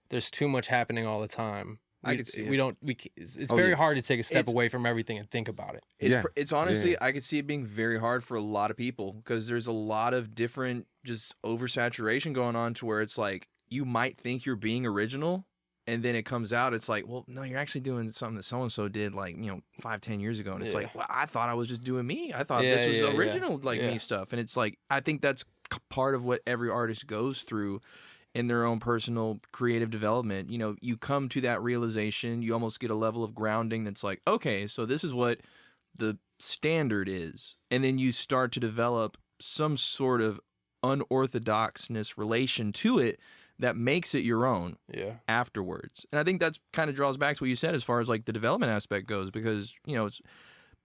there's too much happening all the time. I could see it. It's very hard to take a step away from everything and think about it. It's honestly, I could see it being very hard for a lot of people because there's a lot of different just oversaturation going on to where it's like you might think you're being original and then it comes out, it's like, well, no, you're actually doing something that so-and-so did 5-10 years ago. And it's like, well, I thought I was just doing me. I thought this was original me stuff. And it's like, I think that's part of what every artist goes through in their own personal creative development. You come to that realization, you almost get a level of grounding that's like, okay, so this is what the standard is. And then you start to develop some sort of unorthodoxness relation to it that makes it your own afterwards. And I think that's kind of draws back to what you said as far as like the development aspect goes, because, it's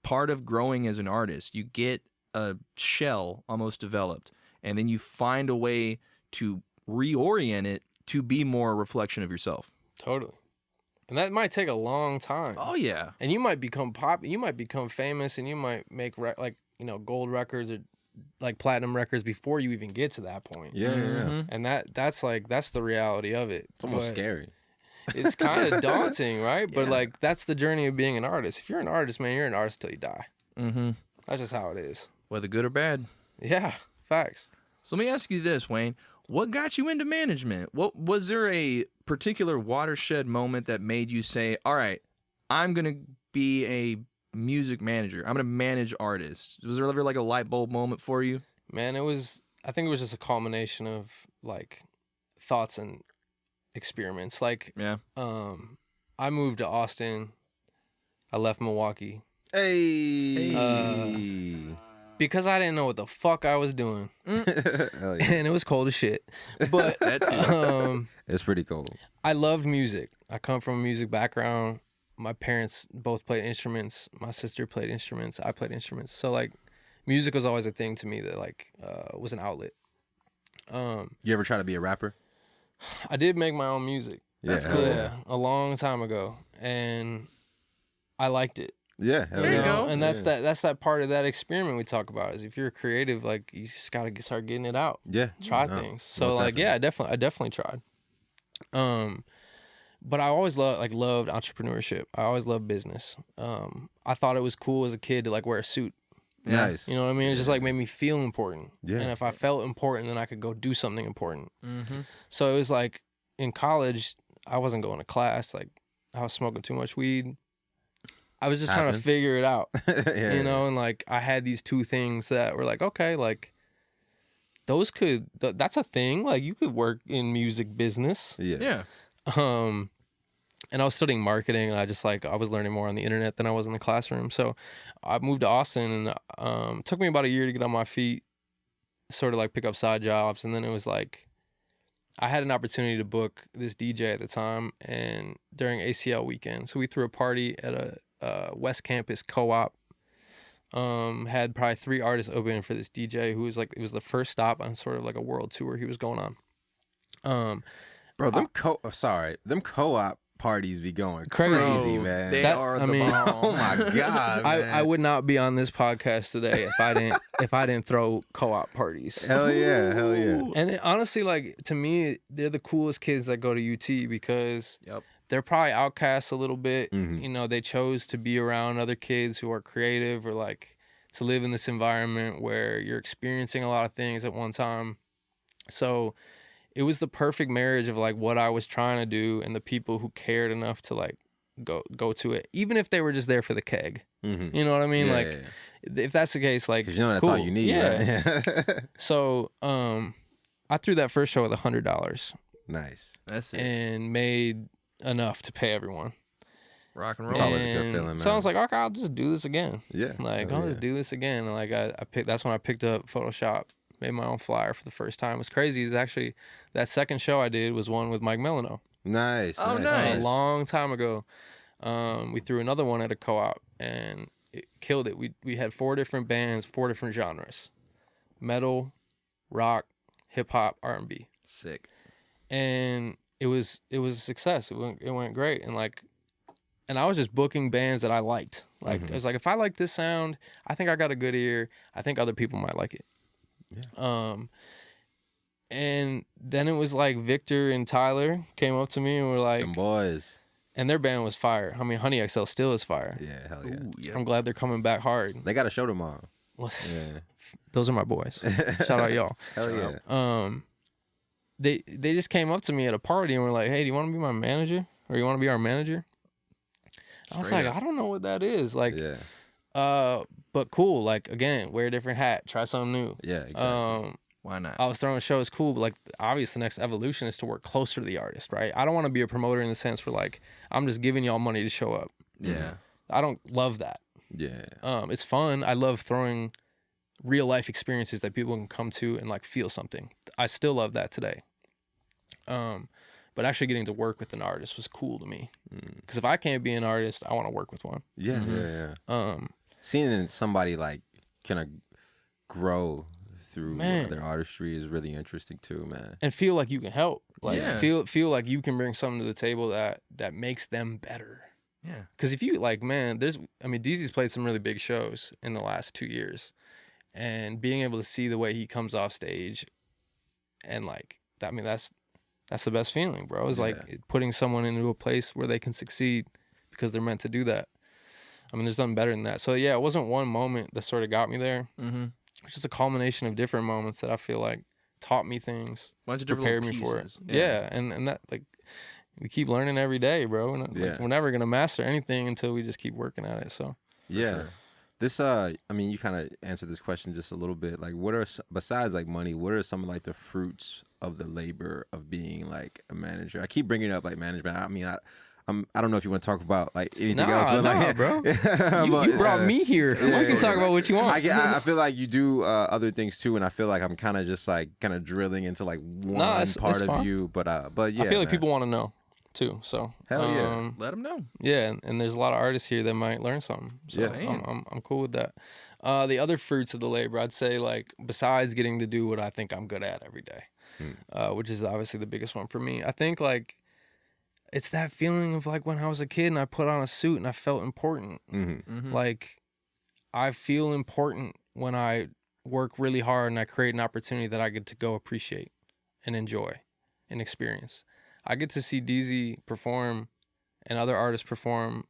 part of growing as an artist. You get a shell almost developed, and then you find a way to reorient it to be more a reflection of yourself. Totally. And that might take a long time. Oh yeah. And you might become you might become famous, and you might make gold records or like platinum records before you even get to that point. Yeah. And that's the reality of it. It's almost scary. It's kind of daunting, right? But that's the journey of being an artist. If you're an artist, man, you're an artist till you die. That's just how it is. Whether good or bad. Yeah, facts. So let me ask you this, Wayne. What got you into management? What was there a particular watershed moment that made you say, all right, I'm going to be a music manager. I'm going to manage artists. Was there ever like a light bulb moment for you? Man, I think it was just a culmination of like thoughts and experiments. Like, I moved to Austin. I left Milwaukee. Because I didn't know what the fuck I was doing. And it was cold as shit. But it's pretty cold. I loved music. I come from a music background. My parents both played instruments. My sister played instruments. I played instruments. So like music was always a thing to me that was an outlet. You ever try to be a rapper? I did make my own music. That's cool. Yeah, a long time ago. And I liked it. Yeah, there you go. And that's that part of that experiment we talk about is if you're creative, like you just gotta start getting it out. Yeah, try things. So like, definitely. I definitely tried. But I always loved entrepreneurship. I always loved business. I thought it was cool as a kid to like wear a suit. Nice. You know what I mean? It just like made me feel important. Yeah. And if I felt important, then I could go do something important. So it was like in college, I wasn't going to class. Like I was smoking too much weed. I was just trying to figure it out, and like I had these two things that were like, okay, like those that's a thing. Like you could work in music business. Yeah. And I was studying marketing, and I was learning more on the internet than I was in the classroom. So I moved to Austin, and it took me about a year to get on my feet, sort of like pick up side jobs. And then it was like, I had an opportunity to book this DJ at the time, and during ACL weekend. So we threw a party at a West Campus co-op. Had probably 3 artists opening for this DJ who was like, it was the first stop on sort of like a world tour he was going on. Bro, them co-op parties be going crazy, man. They are the bomb. Oh my god, man. I would not be on this podcast today if I didn't throw co-op parties. Hell yeah. And honestly, like to me, they're the coolest kids that go to UT because they're probably outcasts a little bit. They chose to be around other kids who are creative or like to live in this environment where you're experiencing a lot of things at one time. So it was the perfect marriage of like what I was trying to do and the people who cared enough to like go to it, even if they were just there for the keg. Mm-hmm. You know what I mean? Yeah, like, yeah. if that's the case, like, Because you know that's cool. all you need. Yeah. Right? So, I threw that first show with $100 Nice. That's it. and made enough to pay everyone. Rock and It's roll. always a good And feeling, man. So I was like, okay, I'll just do this again. Yeah. Like, Hell I'll just do this again. And like, I picked. That's when I picked up Photoshop, made my own flyer for the first time. It was crazy. It was actually that second show I did was one with Mike Melano. Nice. Oh, nice. nice. A long time ago. We threw another one at a co-op and it killed it. We had 4 different bands, 4 different genres: metal, rock, hip hop, R&B. Sick. And it was a success. It went great. And I was just booking bands that I liked. Like, Mhm. I was like, if I like this sound, I think I got a good ear. I think other people might like it. Yeah. And then it was like Victor and Tyler came up to me and were like, Them boys. and their band was fire. I mean, Honey XL still is fire. Yeah, hell yeah. Ooh, yeah. I'm glad they're coming back hard. They got a show tomorrow. Yeah. Those are my boys. Shout out y'all. Hell yeah. They just came up to me at a party and were like, hey, do you want to be my manager? Or you want to be our manager? I was Straight like, up. I don't know what that is. Like, Yeah. but cool. Like, again, wear a different hat, try something new. Yeah, exactly. Why not? I was throwing shows cool, but like, obviously the next evolution is to work closer to the artist, right? I don't want to be a promoter in the sense where like, I'm just giving y'all money to show up. Yeah. I don't love that. Yeah. It's fun. I love throwing real life experiences that people can come to and like feel something. I still love that today. But actually getting to work with an artist was cool to me. Because if I can't be an artist, I want to work with one. Yeah, yeah. Seeing somebody like kind of grow through Man. their artistry is really interesting too, man. And feel like you can help. Like Yeah. feel like you can bring something to the table that makes them better. Yeah. Because if you like, man, DZ's played some really big shows in the last 2 years, and being able to see the way he comes off stage, and like, I mean, that's the best feeling, bro. It's Yeah. like putting someone into a place where they can succeed because they're meant to do that. I mean, there's nothing better than that. So yeah, it wasn't one moment that sort of got me there. Mm-hmm. It's just a culmination of different moments that I feel like taught me things, Bunch of different prepared me little for it. pieces. Yeah, and that like. We keep learning every day, bro. And Yeah. we're never gonna master anything until we just keep working at it. So Yeah. sure. This I mean, you kind of answered this question just a little bit. Like, what are besides like money? What are some of like the fruits of the labor of being like a manager? I keep bringing up like management. I mean, I don't know if you want to talk about like anything else, but like, bro. but, You brought me here. yeah, We can yeah, talk about what you want. I feel like you do other things too, and I feel like I'm kind of just like kind of drilling into like one it's part of fine. you. But yeah, I feel like man. people want to know too. So Hell yeah. Let them know. yeah, and there's a lot of artists here that might learn something. So Yeah. I'm cool with that. The other fruits of the labor, I'd say, like, besides getting to do what I think I'm good at every day, which is obviously the biggest one for me. I think like it's that feeling of like when I was a kid and I put on a suit and I felt important. Mm-hmm. Like, I feel important when I work really hard and I create an opportunity that I get to go appreciate and enjoy and experience. I get to see DZ perform and other artists perform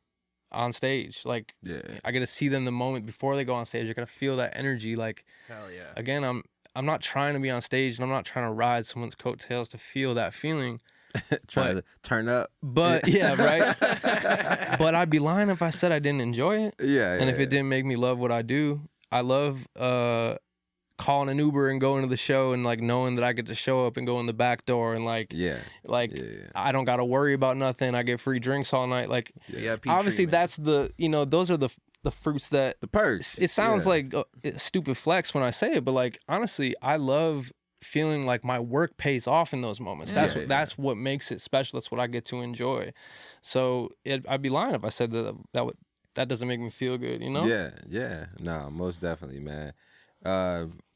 on stage. Like, Yeah. I get to see them the moment before they go on stage. I got to feel that energy. Like, Hell yeah. again, I'm not trying to be on stage and I'm not trying to ride someone's coattails to feel that feeling. Trying to turn up. But yeah, right. But I'd be lying if I said I didn't enjoy it. Yeah. And if it didn't make me love what I do, I love calling an Uber and going to the show and like knowing that I get to show up and go in the back door and like Yeah. I don't got to worry about nothing. I get free drinks all night. Like, VIP obviously treatment. that's those are the fruits that The perks. it sounds Yeah. like a stupid flex when I say it, but like, honestly, I love feeling like my work pays off in those moments. Yeah. That's what makes it special. That's what I get to enjoy. So I'd be lying if I said that doesn't make me feel good, you know? Yeah, yeah. No, most definitely, man.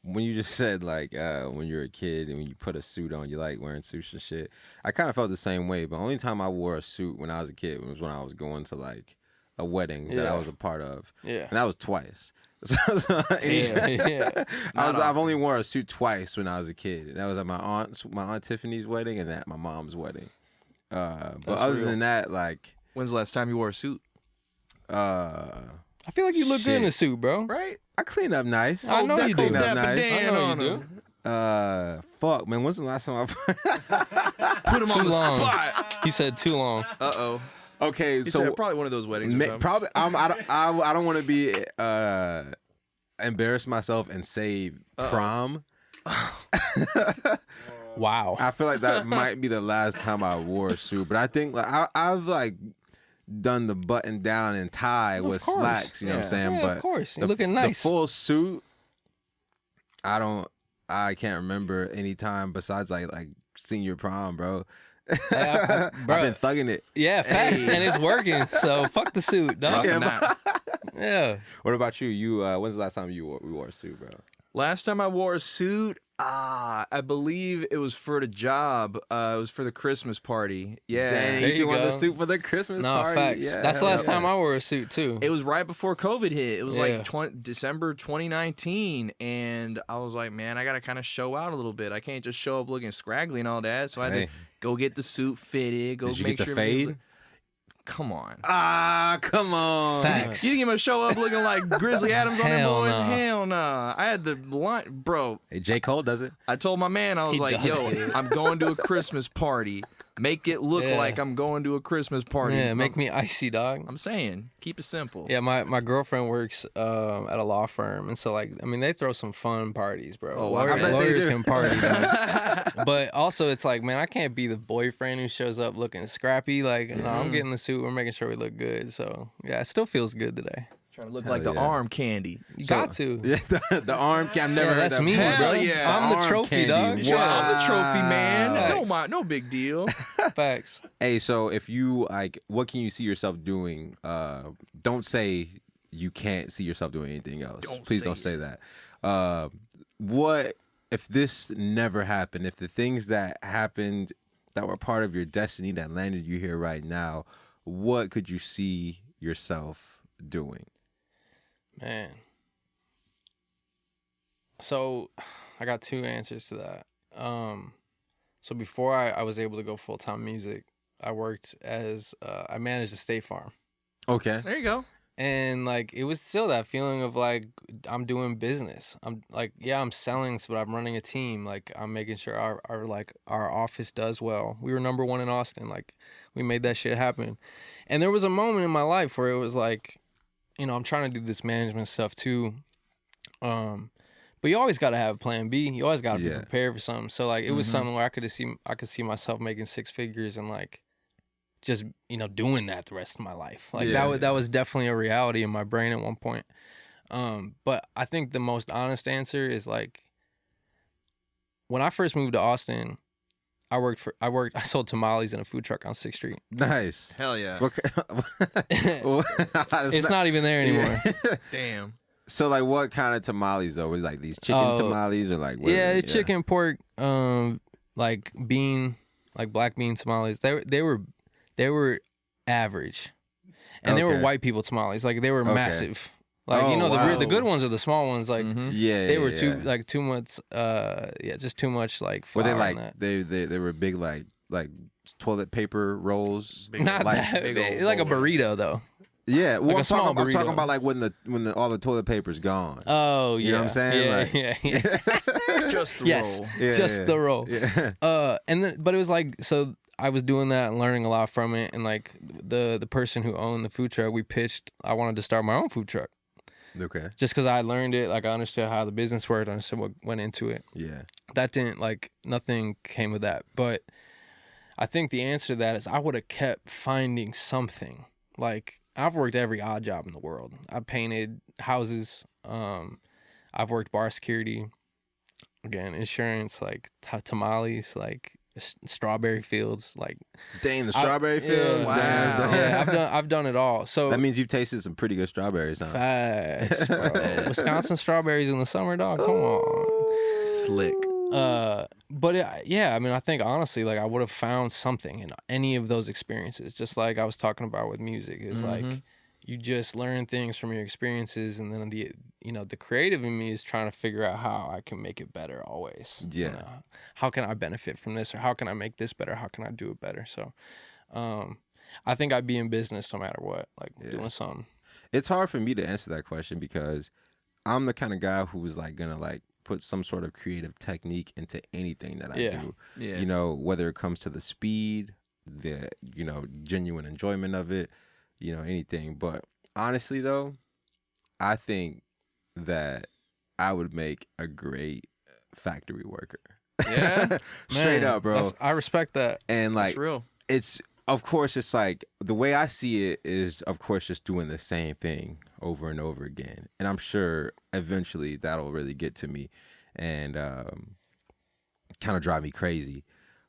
When you just said like when you're a kid and when you put a suit on, you like wearing suits and shit. I kind of felt the same way, but only time I wore a suit when I was a kid was when I was going to like a wedding that I Yeah. was a part of. Yeah. And that was twice. Yeah. I've only worn a suit twice when I was a kid. And that was at my aunt Tiffany's wedding and at my mom's wedding. But That's other real. than that, like When's the last time you wore a suit? I feel like you look good in a Shit. suit, bro. Right? I clean up nice. I know you do. Clean up Dapper nice. Dan I know on you him. Fuck, man. When's the last time I? Put him on Too the long. spot. He said too long. Uh-oh. Okay, He so said probably one of those weddings or something. probably I don't want to be embarrass myself and say prom. Wow. I feel like that might be the last time I wore a suit, but I think like I've like done the button down and tie with course. slacks. You know what I'm saying? Yeah, but of course. You're looking nice. The full suit, I can't remember any time besides like senior prom, bro. Bro, I've been thugging it. Yeah, facts, and it's working. So fuck the suit, dog. Roughing that. Yeah. What about you? You when's the last time you wore a suit, bro? Last time I wore a suit, I believe it was for the job. It was for the Christmas party. Yeah. Dang, There you you wore the go. suit for the Christmas No, party. facts. Yeah, That's the hell last yeah. time I wore a suit too. It was right before COVID hit. It was Yeah. like December 2019, and I was like, man, I gotta kind of show out a little bit. I can't just show up looking scraggly and all that. So I had Hey. to go get the suit fitted. Go Did you make get the sure everything fade? Come on. Ah, come on. Facts. You think I'm gonna show up looking like Grizzly Adams on them Hell boys? nah. Hell nah. I had the line, bro. Hey, J. Cole does it. I told my man, I was He like, does yo, it. I'm going to a Christmas party. Make it look Yeah. like I'm going to a Christmas party. Yeah, make me icy, dog. I'm saying, keep it simple. Yeah, my girlfriend works at a law firm, and so like I mean they throw some fun parties, bro. Oh, I bet they Lawyers do. can party, dog. But also it's like, man, I can't be the boyfriend who shows up looking scrappy. Like, no, I'm getting the suit. We're making sure we look good. So yeah, it still feels good today. Trying to look Hell like the yeah. arm candy. You got to. Yeah, the arm. I've never Yeah, heard that's that me, before. bro. Hell yeah. I'm the Arm trophy, candy. dog. Sure, I'm the trophy man. Wow. No big deal. Facts. Hey, so if you like, what can you see yourself doing? Don't say you can't see yourself doing anything else. Please don't say that. What if this never happened? If the things that happened that were part of your destiny that landed you here right now, what could you see yourself doing? Man. So I got two answers to that. So before I was able to go full-time music, I worked as I managed a state farm. Okay. There you go. And like it was still that feeling of like I'm doing business. I'm like, yeah, I'm selling, but I'm running a team. Like I'm making sure our office does well. We were number 1 in Austin. Like we made that shit happen. And there was a moment in my life where it was like, you know, I'm trying to do this management stuff too. But you always got to have a plan B. You always got to be prepared for something. So like it was something where I could see myself making 6 figures and like just, you know, doing that the rest of my life. Like that was definitely a reality in my brain at one point. But I think the most honest answer is like when I first moved to Austin, I sold tamales in a food truck on 6th Street. Nice. Hell yeah. It's not even there anymore. Damn. So like, what kind of tamales though? Was it like these chicken tamales or like? What Yeah, are they? it's chicken, pork, like bean, like black bean tamales. They were average, and they were white people tamales. Like they were massive. Like you know the good ones are the small ones. Like they were too much. Just too much like flour. Were they on like that. they were big like toilet paper rolls? Not like, that big. Like a burrito though. Yeah, well, Like a I'm small talking burrito. about like when all the toilet paper's gone. Oh yeah. You know what I'm saying? Yeah, yeah. Just the Yes, roll. Yeah, just yeah. the roll. Yeah. And then, but it was like, so I was doing that and learning a lot from it. And like the person who owned the food truck, we pitched, I wanted to start my own food truck Okay. just because I learned it. Like I understood how the business worked. I understood what went into it. Yeah. That didn't like, nothing came with that. But I think the answer to that is I would have kept finding something. Like I've worked every odd job in the world. I've painted houses. I've worked bar security. Again, insurance, like tamales, like strawberry fields, like Dang, the strawberry fields. Wow. Damn, yeah, I've done it all. So that means you've tasted some pretty good strawberries, huh? facts, bro. Wisconsin strawberries in the summer, dog. Come on. Slick. But I mean, I think honestly, like I would have found something in any of those experiences. Just like I was talking about with music, it's like you just learn things from your experiences, and then the creative in me is trying to figure out how I can make it better always. Yeah. You know? How can I benefit from this, or how can I make this better? How can I do it better? So, I think I'd be in business no matter what, like doing something. It's hard for me to answer that question because I'm the kind of guy who's like gonna like put some sort of creative technique into anything that I do. Yeah. You know, whether it comes to the speed, the genuine enjoyment of it, anything. But honestly though, I think that I would make a great factory worker. Yeah, Straight Man, up, bro. I respect that. And like it's real. it's of course it's like the way I see it is of course just doing the same thing over and over again. And I'm sure eventually that'll really get to me and kind of drive me crazy.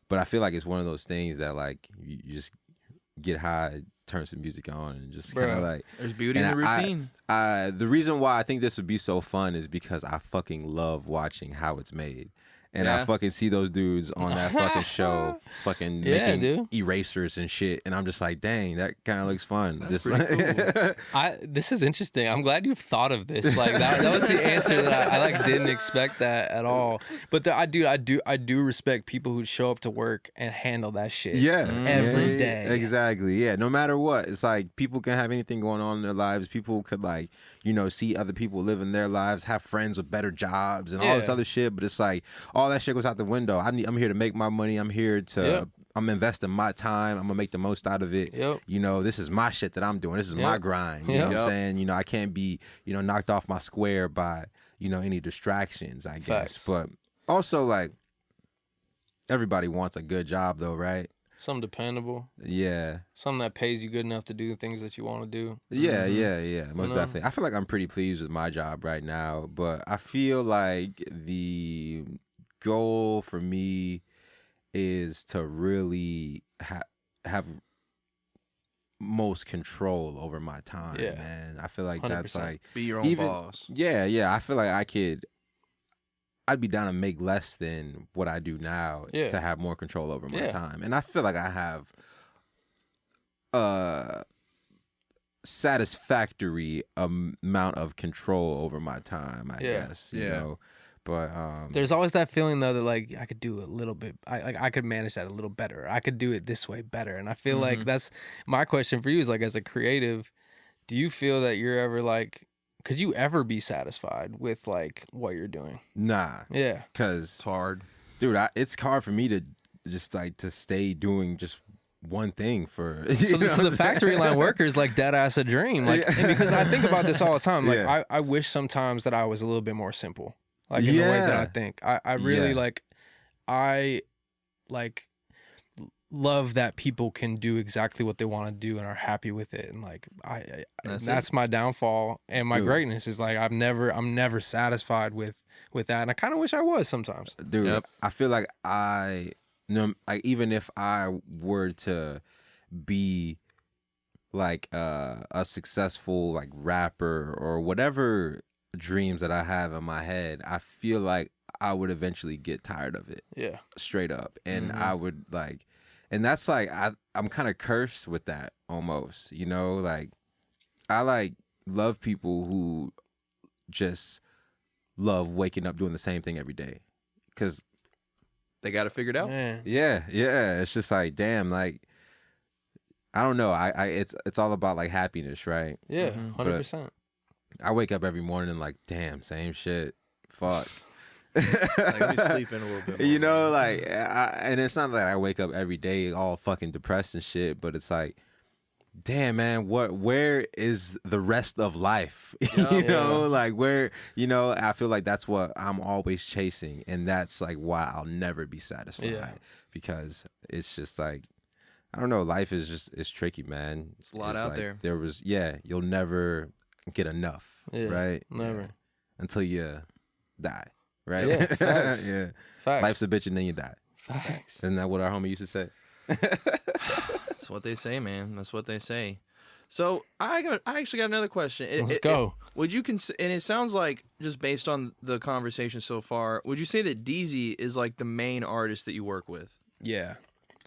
But I feel like it's one of those things that like you just get high, turn some music on, and just kind of like There's beauty in the routine. the reason why I think this would be so fun is because I fucking love watching how it's made. And I fucking see those dudes on that fucking show fucking making erasers and shit. And I'm just like, dang, that kind of looks fun. That's just pretty like, cool. This is interesting. I'm glad you've thought of this. Like that was the answer that I like didn't expect that at all. But I do respect people who show up to work and handle that shit. yeah. Every yeah, day. Exactly. Yeah. No matter what. It's like people can have anything going on in their lives. People could like, see other people living their lives, have friends with better jobs and all this other shit. But it's like, all that shit goes out the window. I'm here to make my money. I'm here to I'm investing my time. I'm gonna make the most out of it. Yep. This is my shit that I'm doing. This is my grind. You know what I'm saying? I can't be, knocked off my square by, any distractions, I guess. Facts. But also like everybody wants a good job though, right? Something dependable. Yeah. Something that pays you good enough to do the things that you want to do. Yeah, yeah. Most definitely. I feel like I'm pretty pleased with my job right now, but I feel like the goal for me is to really have most control over my time, man. I feel like 100%. that's like Be your own boss. Yeah. I feel like I'd be down to make less than what I do now to have more control over my time. And I feel like I have a satisfactory amount of control over my time, I guess, you know. But there's always that feeling though that like I could do a little bit. I could manage that a little better. I could do it this way better. And I feel like that's my question for you is like as a creative, do you feel that you're ever like, could you ever be satisfied with like what you're doing? nah, Yeah, because It's hard. dude, it's hard for me to just like to stay doing just one thing for. So the factory line worker is like dead ass a dream. Like and because I think about this all the time. Like I wish sometimes that I was a little bit more simple. Like in the way that I think. I really I love that people can do exactly what they want to do and are happy with it. And like that's my downfall and my greatness is like I'm never satisfied with that. And I kind of wish I was sometimes. Dude, I feel like even if I were to be like a successful like rapper or whatever dreams that I have in my head, I feel like I would eventually get tired of it. Yeah. Straight up. And I would like, and that's like, I'm kind of cursed with that almost, like I like love people who just love waking up doing the same thing every day. Cause They got it figured out. Man. yeah. It's just like, damn, like, I don't know. It's all about like happiness, right? Yeah. 100%. I wake up every morning and like, damn, same shit. Fuck. Like, let me sleep in a little bit more. Like, and it's not like I wake up every day all fucking depressed and shit, but it's like, damn, man, where is the rest of life? Like where, I feel like that's what I'm always chasing. And that's like why I'll never be satisfied because it's just like, I don't know. Life is it's tricky, man. It's a lot out like, there. You'll never get enough, right? Never. Yeah. Until you die, right? Yeah, facts. Yeah. Facts. Life's a bitch and then you die. Facts. Isn't that what our homie used to say? That's what they say, man. That's what they say. So I actually got another question. Let's go. Would you and it sounds like just based on the conversation so far, would you say that DZ is like the main artist that you work with? Yeah.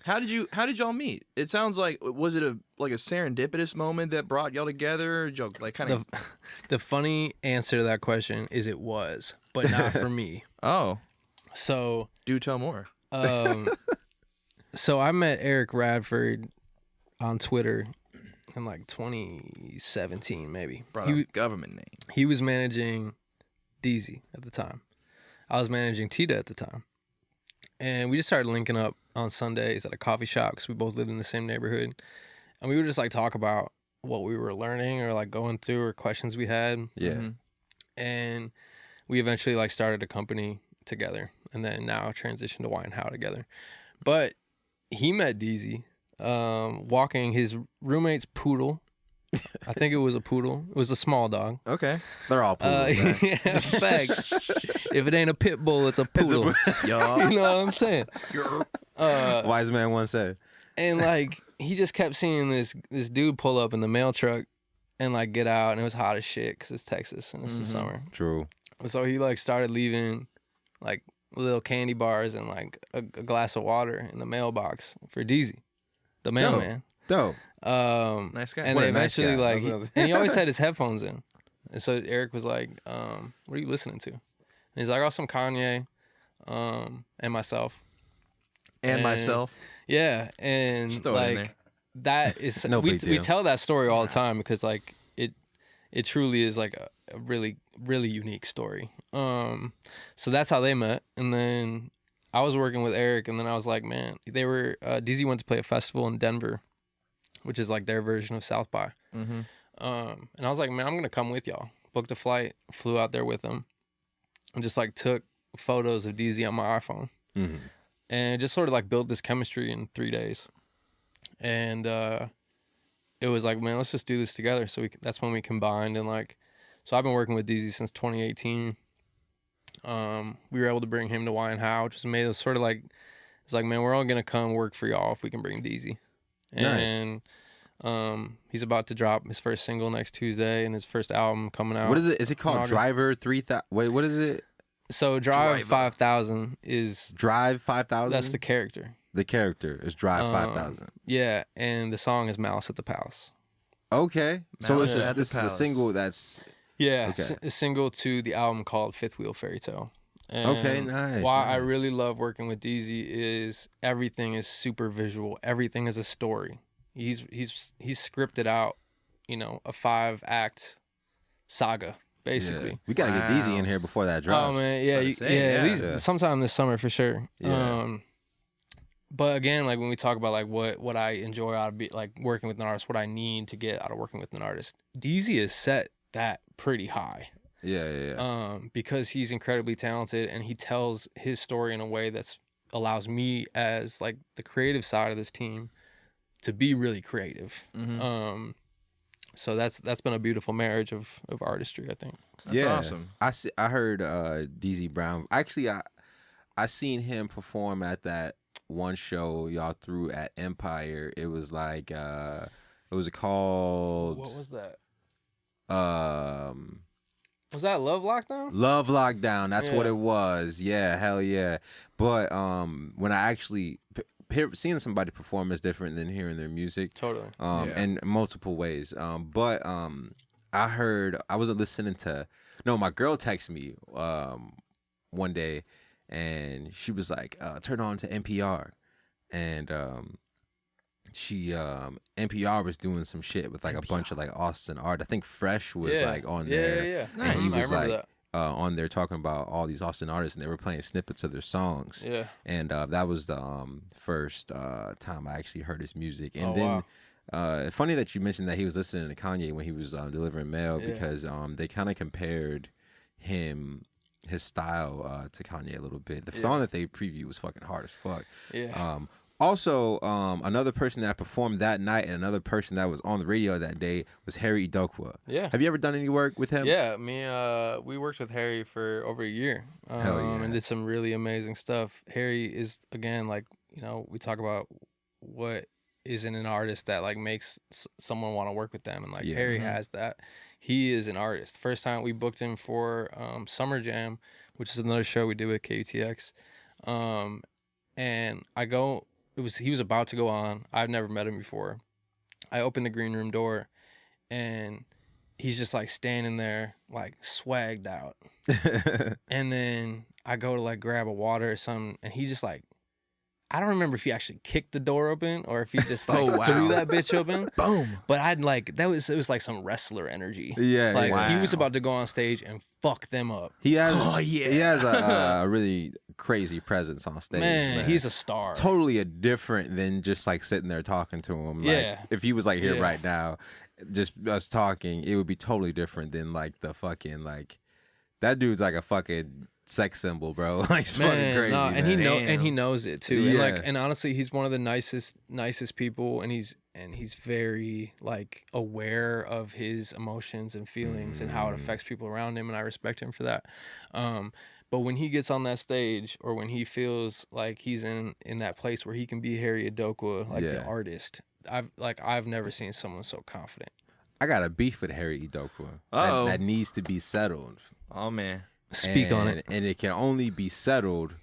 How did y'all meet? It sounds like was it a serendipitous moment that brought y'all together? Or y'all, like kind of The funny answer to that question is it was, but not for me. Oh, So do tell more. so I met Eric Radford on Twitter in like 2017 maybe. Brought up government name. He was managing DZ at the time. I was managing Tita at the time. And we just started linking up on Sundays at a coffee shop because we both lived in the same neighborhood. And we would just like talk about what we were learning or like going through or questions we had. Yeah. And we eventually like started a company together and then now transitioned to Why and How together. But he met DZ walking his roommate's poodle. I think it was a poodle. It was a small dog. Okay. They're all poodles, man. Yeah, facts. If it ain't a pit bull, it's a poodle. Yo. You know what I'm saying? Wise man once said. And like he just kept seeing this dude pull up in the mail truck and like get out, and it was hot as shit because it's Texas and it's the summer. True. So he like started leaving like little candy bars and like a glass of water in the mailbox for DZ, the mailman. Dope. Nice guy. And What they a nice eventually guy. like, and he always had his headphones in. And so Eric was like, "What are you listening to?" And he's like, "Oh, some Kanye, and myself." And myself. Yeah, and Just throw it in there. like that is No we big deal. tell that story all the time because like it truly is like a really really unique story. So that's how they met, and then I was working with Eric, and then I was like, man, they were DZ went to play a festival in Denver, which is like their version of South by. Mm-hmm. And I was like, man, I'm gonna come with y'all. Booked a flight, flew out there with them, and just like took photos of DZ on my iPhone, and just sort of like built this chemistry in 3 days. And it was like, man, let's just do this together. So that's when we combined, and like, so I've been working with DZ since 2018. We were able to bring him to Why and How, which was made us sort of like, it's like, man, we're all gonna come work for y'all if we can bring DZ. And he's about to drop his first single next Tuesday, and his first album coming out. What is it? Is it in called August. Driver 3000? Wait, what is it? So Drive Driver. 5000 is Drive 5000? that's the character. The character is Drive 5000. Yeah, and the song is Malice at the Palace. Okay. So Malice it's at the this is a Palace. single that's... Yeah, Okay. a single to the album called Fifth Wheel Fairy Tale. And Okay, nice, Why I nice. really love working with DZ is everything is super visual. Everything is a story. He's scripted out, you know, a 5-act saga basically. Yeah. We got to get DZ in Wow. here before that drops. Oh man, yeah, About to say, at yeah. least sometime this summer for sure. Yeah. But again, like when we talk about like what I enjoy out of like working with an artist, what I need to get out of working with an artist, DZ has set that pretty high. Yeah. Because he's incredibly talented and he tells his story in a way that's allows me as like the creative side of this team to be really creative. Mm-hmm. So that's been a beautiful marriage of artistry, I think. That's awesome. I heard DZ Brown. Actually, I seen him perform at that one show y'all threw at Empire. It was like it was called What was that? um Was that Love Lockdown? Love Lockdown. That's what Yeah. it was. Yeah, hell yeah. But when I actually seeing somebody perform is different than hearing their music. Totally. Yeah. In multiple ways. But I heard I wasn't listening to. No, my girl texted me one day, and she was like, "Turn on to NPR," and she NPR was doing some shit with like a bunch of like Austin art. I think Fresh was like on there. Yeah. And he I was remember like on there talking about all these Austin artists, and they were playing snippets of their songs. that. Yeah. And that was the first time I actually heard his music. And Oh, then wow. funny that you mentioned that he was listening to Kanye when he was delivering mail, Yeah. because they kind of compared his style to Kanye a little bit. The song that they previewed was fucking hard as fuck. Yeah. Also, another person that performed that night and another person that was on the radio that day was Harry Idokwa. Yeah. Have you ever done any work with him? Yeah, we worked with Harry for over a year, Hell yeah. and did some really amazing stuff. Harry is again like, you know, we talk about what is in an artist that like makes someone want to work with them, and like Yeah. Harry has that. He is an artist. First time we booked him for Summer Jam, which is another show we did with KUTX, and I go. He was about to go on. I've never met him before. I opened the green room door, and he's just like standing there, like swagged out. And then I go to like grab a water or something, and he just like, I don't remember if he actually kicked the door open or if he just like Oh, wow. threw that bitch open. Boom. But I'd like it was like some wrestler energy. Yeah, like yeah. he was Wow. about to go on stage and fuck them up. He has, Oh, yeah. he has a really crazy presence on stage. Man, he's a star. totally different than just like sitting there talking to him. Like, Yeah. if he was like here Yeah. right now, just us talking, it would be totally different than like the fucking like that dude's like a fucking sex symbol, bro. Like it's fucking crazy. no, and man. he knows it too. Yeah. And honestly, he's one of the nicest people, and he's very like aware of his emotions and feelings and how it affects people around him, and I respect him for that. But when he gets on that stage, or when he feels like he's in that place where he can be Harry Idokwa, like the Yeah. artist, I've never seen someone so confident. I got a beef with Harry Idokwa Uh-oh. that needs to be settled. Oh man. Speak on it. And it can only be settled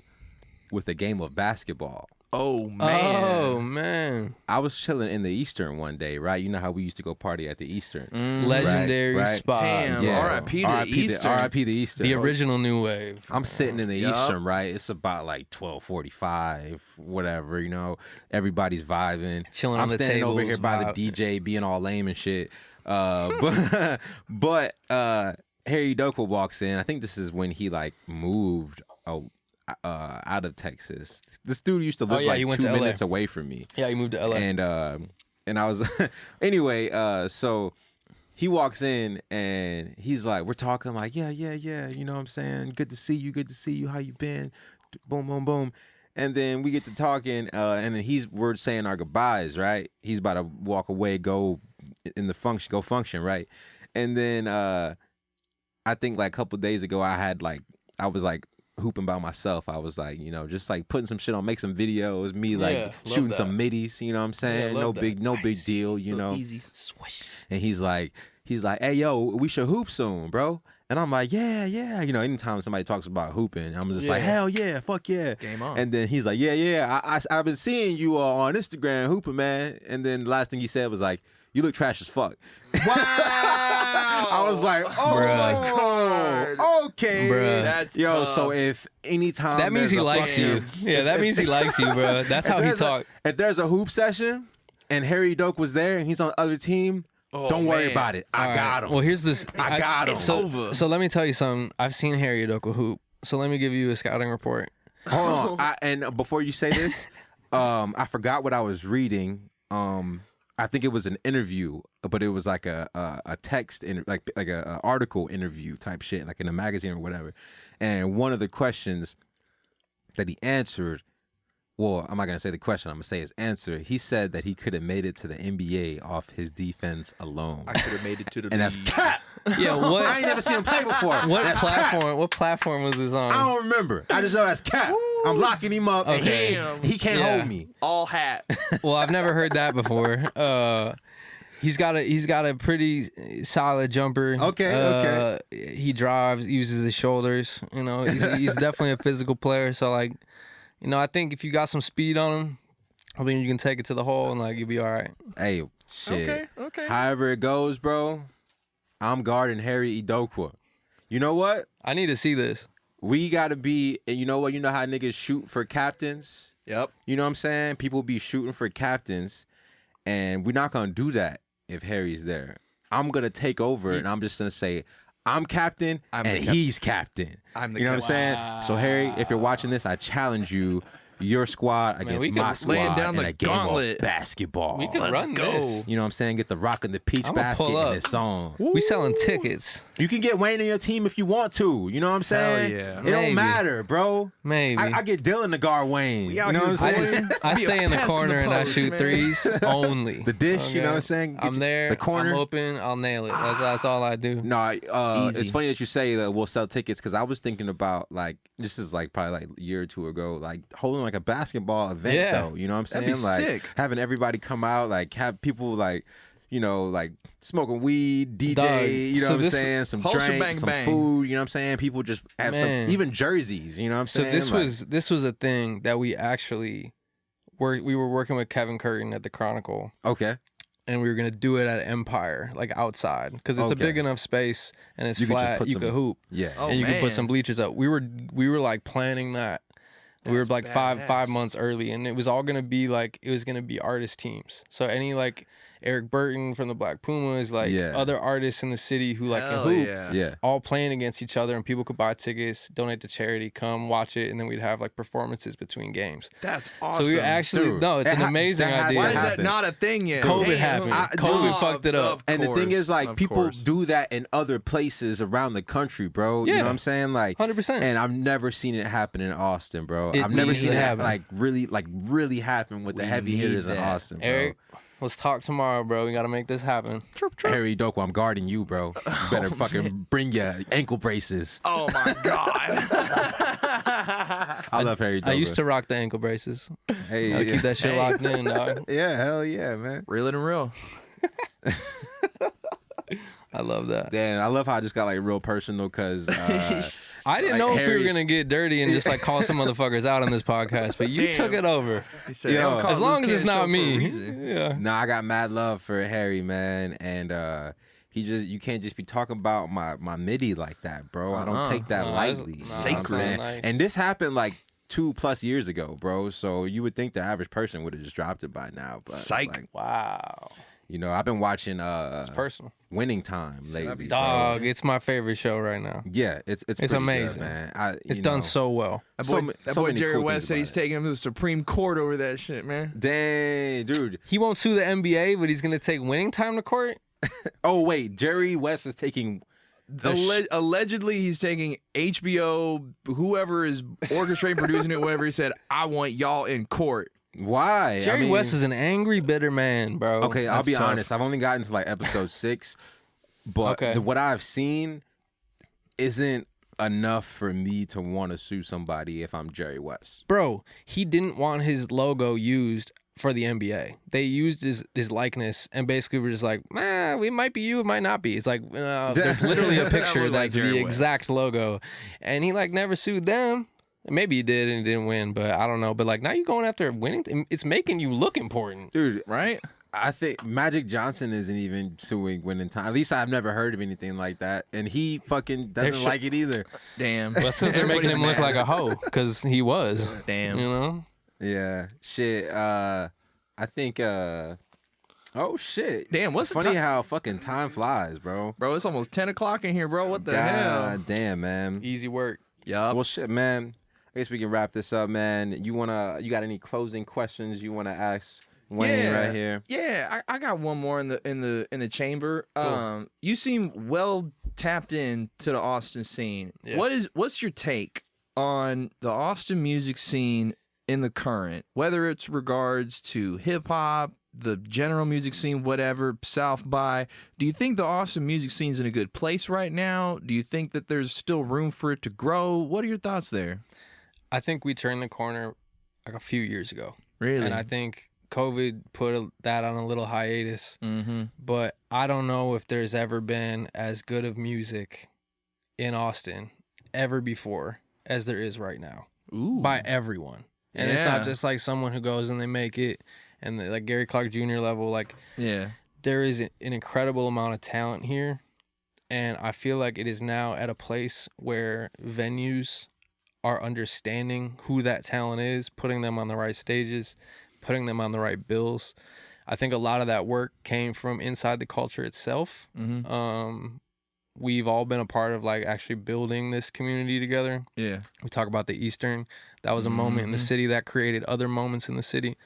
with a game of basketball. Oh man. Oh man, I was chilling in the Eastern one day, right? You know how we used to go party at the Eastern. legendary right. spot. Damn. Yeah. R.I.P. to the Eastern. R.I.P. the Eastern. The original new wave. I'm sitting in the Yup. Eastern, right? It's about like 12:45, whatever, you know. Everybody's vibing. Chilling I'm on the standing over tables, here by the vibe. DJ, being all lame and shit. But Harry Idokwa walks in. I think this is when he like moved out of Texas. This dude used to live yeah, like he went 2 to LA. minutes away from me. Yeah, he moved to LA. And I was anyway, so he walks in and he's like, we're talking like, yeah, you know what I'm saying? Good to see you, how you been? Boom, boom, boom. And then we get to talking, and then we're saying our goodbyes, right? He's about to walk away, go function, right? And then I think like a couple days ago I was like hooping by myself. I was like, you know, just like putting some shit on, make some videos, me like Yeah, love shooting that. some middies, you know what I'm saying? love No that. big deal, you know. Easy. Swish. And he's like, hey yo, we should hoop soon, bro. And I'm like, yeah. You know, anytime somebody talks about hooping, I'm just like, Yeah. hell yeah, fuck yeah. Game on. And then he's like, yeah. I've been seeing you on Instagram hooping, man. And then the last thing he said was like, you look trash as fuck. Wow. I was like, oh, okay. Bruh. That's Yo, tough. so if anytime That means there's he a likes fucking- you. Yeah, that means he likes you, bro. That's how he talk. If there's a hoop session and Harry Doak was there and he's on the other team, don't worry man. about it. I All got right. him. Well, here's this. I got him. It's So, over. so let me tell you something. I've seen Harry Idokwa hoop. So let me give you a scouting report. Hold on. And before you say this, I forgot what I was reading. I think it was an interview, but it was like a text, like a article interview type shit, like in a magazine or whatever. And one of the questions that he answered, well, I'm not gonna say the question. I'm gonna say his answer. He said that he could have made it to the NBA off his defense alone, I could have made it to the and that's league. cap. Yeah, what? I ain't never seen him play before. What That's cap. platform? What platform was this I on? don't remember. I just know that's cap. I'm locking him up. And Okay. he can't Yeah. hold me. All hat. Well, I've never heard that before. He's got a pretty solid jumper. Okay. He drives, uses his shoulders. You know, he's definitely a physical player. So like, you know, I think if you got some speed on him, I think you can take it to the hole and like you'll be all right. Hey, shit. Okay. However it goes, bro, I'm guarding Harry Idokwa. You know what? I need to see this. We gotta be, and you know what? You know how niggas shoot for captains? Yep. You know what I'm saying? People be shooting for captains, and we're not gonna do that if Harry's there. I'm gonna take over, and I'm just gonna say, I'm captain, I'm the and captain. he's captain. I'm the You know what I'm saying? So Harry, if you're watching this, I challenge you. Your squad against we could my lay squad down in the a game gauntlet. of basketball. We could Let's run go. this. You know what I'm saying? Get the rock and the peach I'ma basket pull in up. this song. We selling tickets. You can get Wane on your team if you want to. You know what I'm saying? yeah. It Maybe. don't matter, bro. Maybe. I get Dylan to guard Wayne. We You out know what I'm here saying? I Be a stay in the pest in corner the and I post, shoot man. threes only. The dish, you know what I'm saying? Get I'm there. The corner. I'm open. I'll nail it. That's all I do. No, it's Easy. funny that you say that we'll sell tickets because I was thinking about like this is like probably like a year or two ago, like holding like a basketball event Yeah. though. You know what I'm saying? That'd be Like sick. having everybody come out, like have people like, you know, like smoking weed, DJ, Dog, you know so what I'm this- saying? Some whole drinks, shebang some bang. food, you know what I'm saying? People just have Man. some even jerseys, you know what I'm So saying? this Like, this was a thing that we actually we were working with Kevin Curtin at the Chronicle, okay. and we were gonna do it at Empire, like outside, because it's a Okay. big enough space and it's You could just flat. put You some- could hoop, Yeah. Oh, and you could man. put some bleachers up. We were like planning that We were That's like five badass. months early, and it was all gonna be like artist teams. So any like Eric Burton from the Black Pumas, like Yeah. other artists in the city who like can Hell hoop, yeah. Yeah. all playing against each other, and people could buy tickets, donate to charity, come watch it, and then we'd have like performances between games. That's awesome. So we actually Dude, no, it's it an ha- amazing that has idea. to Why is that happen. not a thing yet? COVID Damn. happened. I- COVID dude, fucked it up. Of And the thing course, is, like, of people course. do that in other places around the country, bro. You Yeah. know what I'm saying? Like, 100%. And I've never seen it happen in Austin, bro. It I've never needs seen to it happen. really happen with the We heavy need hitters in that. Austin, bro. Eric, let's talk tomorrow, bro. We gotta make this happen. Harry Doko, I'm guarding you, bro. You better fucking bring your ankle braces. Oh my god. I love Harry Doko. I used to rock the ankle braces. Hey, Gotta keep that shit locked in, dog. Yeah, hell yeah, man. Real and real. I love that. Damn, I love how I just got like real personal because I didn't Like know if we Harry- were gonna get dirty and just like call some motherfuckers out on this podcast, but you Damn. took it over. He said, Yo. "They don't call As it long Loose as it's Cannon not Show for a me. reason." Yeah. nah, I got mad love for Harry, man, and you can't just be talking about my MIDI like that, bro. I don't take that No, lightly. that's- You know what I'm sacred. saying? Nice. And this happened like 2+ years ago, bro. So you would think the average person would have just dropped it by now, but it's Psych. like, Wow. you know, I've been watching It's personal. Winning Time lately. so- Dog, it's my favorite show right now. yeah, it's pretty good, amazing. man. It's done so well. That So boy, ma- that so boy many Jerry cool West things said about he's it. taking him to the Supreme Court over that shit, man. Dang, dude. He won't sue the NBA, but he's gonna take Winning Time to court. Oh wait, Jerry West is taking Allegedly, he's taking HBO, whoever is orchestrating, producing it, whatever. He said, "I want y'all in court." why? Jerry West is an angry, bitter man, bro. Okay, I'll That's be tough. honest. I've only gotten to like episode 6, but Okay. what I've seen isn't enough for me to want to sue somebody if I'm Jerry West. Bro, he didn't want his logo used for the NBA. They used his likeness and basically were just like, we might be you, it might not be. It's like, there's literally a picture looked like that's Jerry the West. exact logo. And he like never sued them. Maybe he did and he didn't win, but I don't know. But like now you're going after winning. It's making you look important. Dude, Right? I think Magic Johnson isn't even suing Winning Time. At least I've never heard of anything like that. And he fucking doesn't They're like it either. Damn. That's because they're making him look like a hoe because he was. Damn. You know? Yeah. Shit. I think oh shit. Damn, what's the funny time? how fucking time flies, bro. Bro, it's almost 10 o'clock in here, bro. What the hell? God damn, man. Easy work. Yup. Well, shit, man. I guess we can wrap this up, man. You got any closing questions you wanna ask Wayne right here? Yeah, I got one more in the chamber. Cool. You seem well tapped in to the Austin scene. Yeah. What's your take on the Austin music scene in the current, whether it's regards to hip hop, the general music scene, whatever, South by? Do you think the Austin music scene's in a good place right now? Do you think that there's still room for it to grow? What are your thoughts there? I think we turned the corner like a few years ago. Really? And I think COVID put that on a little hiatus. Mm-hmm. But I don't know if there's ever been as good of music in Austin ever before as there is right now Ooh. by everyone. And it's not Yeah. just like someone who goes and they make it and like Gary Clark Jr. level. Like Yeah. there is an incredible amount of talent here. And I feel like it is now at a place where venues are understanding who that talent is, putting them on the right stages, putting them on the right bills. I think a lot of that work came from inside the culture itself. Mm-hmm. We've all been a part of like actually building this community together. Yeah. We talk about the Eastern. That was a moment in the city that created other moments in the city.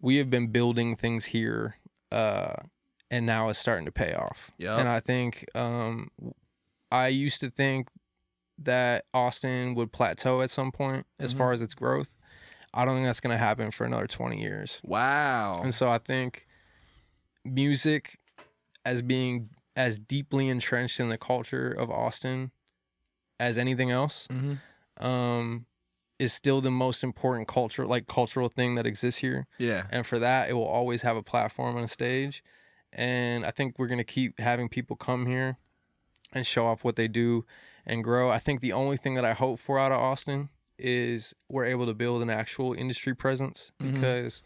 We have been building things here, and now it's starting to pay off. Yup. And I think I used to think that Austin would plateau at some point as far as its growth. I don't think that's going to happen for another 20 years. Wow. And so I think music as being as deeply entrenched in the culture of Austin as anything else is still the most important cultural thing that exists here. Yeah. And for that, it will always have a platform on a stage. And I think we're going to keep having people come here and show off what they do and grow. I think the only thing that I hope for out of Austin is we're able to build an actual industry presence because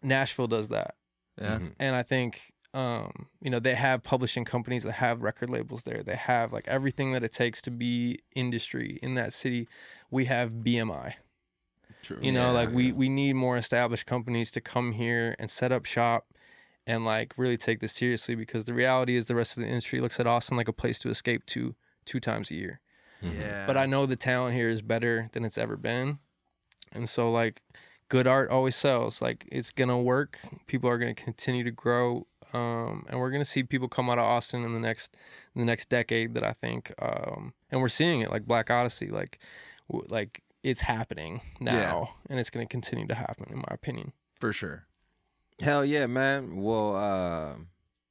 Nashville does that. Yeah. And I think you know, they have publishing companies that have record labels there. They have like everything that it takes to be industry in that city. We have BMI. True. You know, Yeah, like we need more established companies to come here and set up shop and like really take this seriously, because the reality is the rest of the industry looks at Austin like a place to escape to 2 times a year. Yeah. But I know the talent here is better than it's ever been. And so like good art always sells. Like it's gonna work. People are gonna continue to grow. And we're gonna see people come out of Austin in the next decade that I think and we're seeing it, like Black Odyssey, like it's happening now, and it's gonna continue to happen in my opinion. For sure. Hell yeah, man. Well,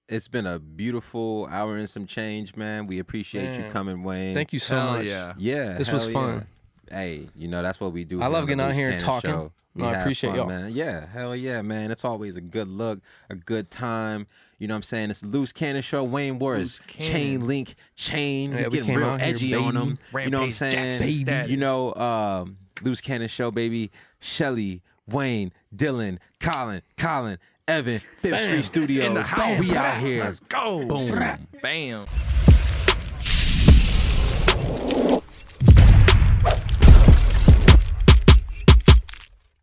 it's been a beautiful hour and some change, man. We appreciate you coming, Wayne. Thank you so much. Yeah. Yeah, This was fun. Yeah. Hey, you know that's what we do. I love here on getting the out Loose here and Cannon talking. Show. No, We I have appreciate fun, y'all. man. Yeah, hell yeah, man. It's always a good look, a good time. You know what I'm saying? It's the Loose Cannon Show. Wayne wore his chain link chain. Yeah, He's we getting came real out here, edgy on baby. him. You know what I'm saying? Jackson status. You know, Loose Cannon Show, baby. Shelly, Wayne, Dylan, Colin, Evan, Fifth Street Studios. In the house. We out here. Let's go. Boom. Bam.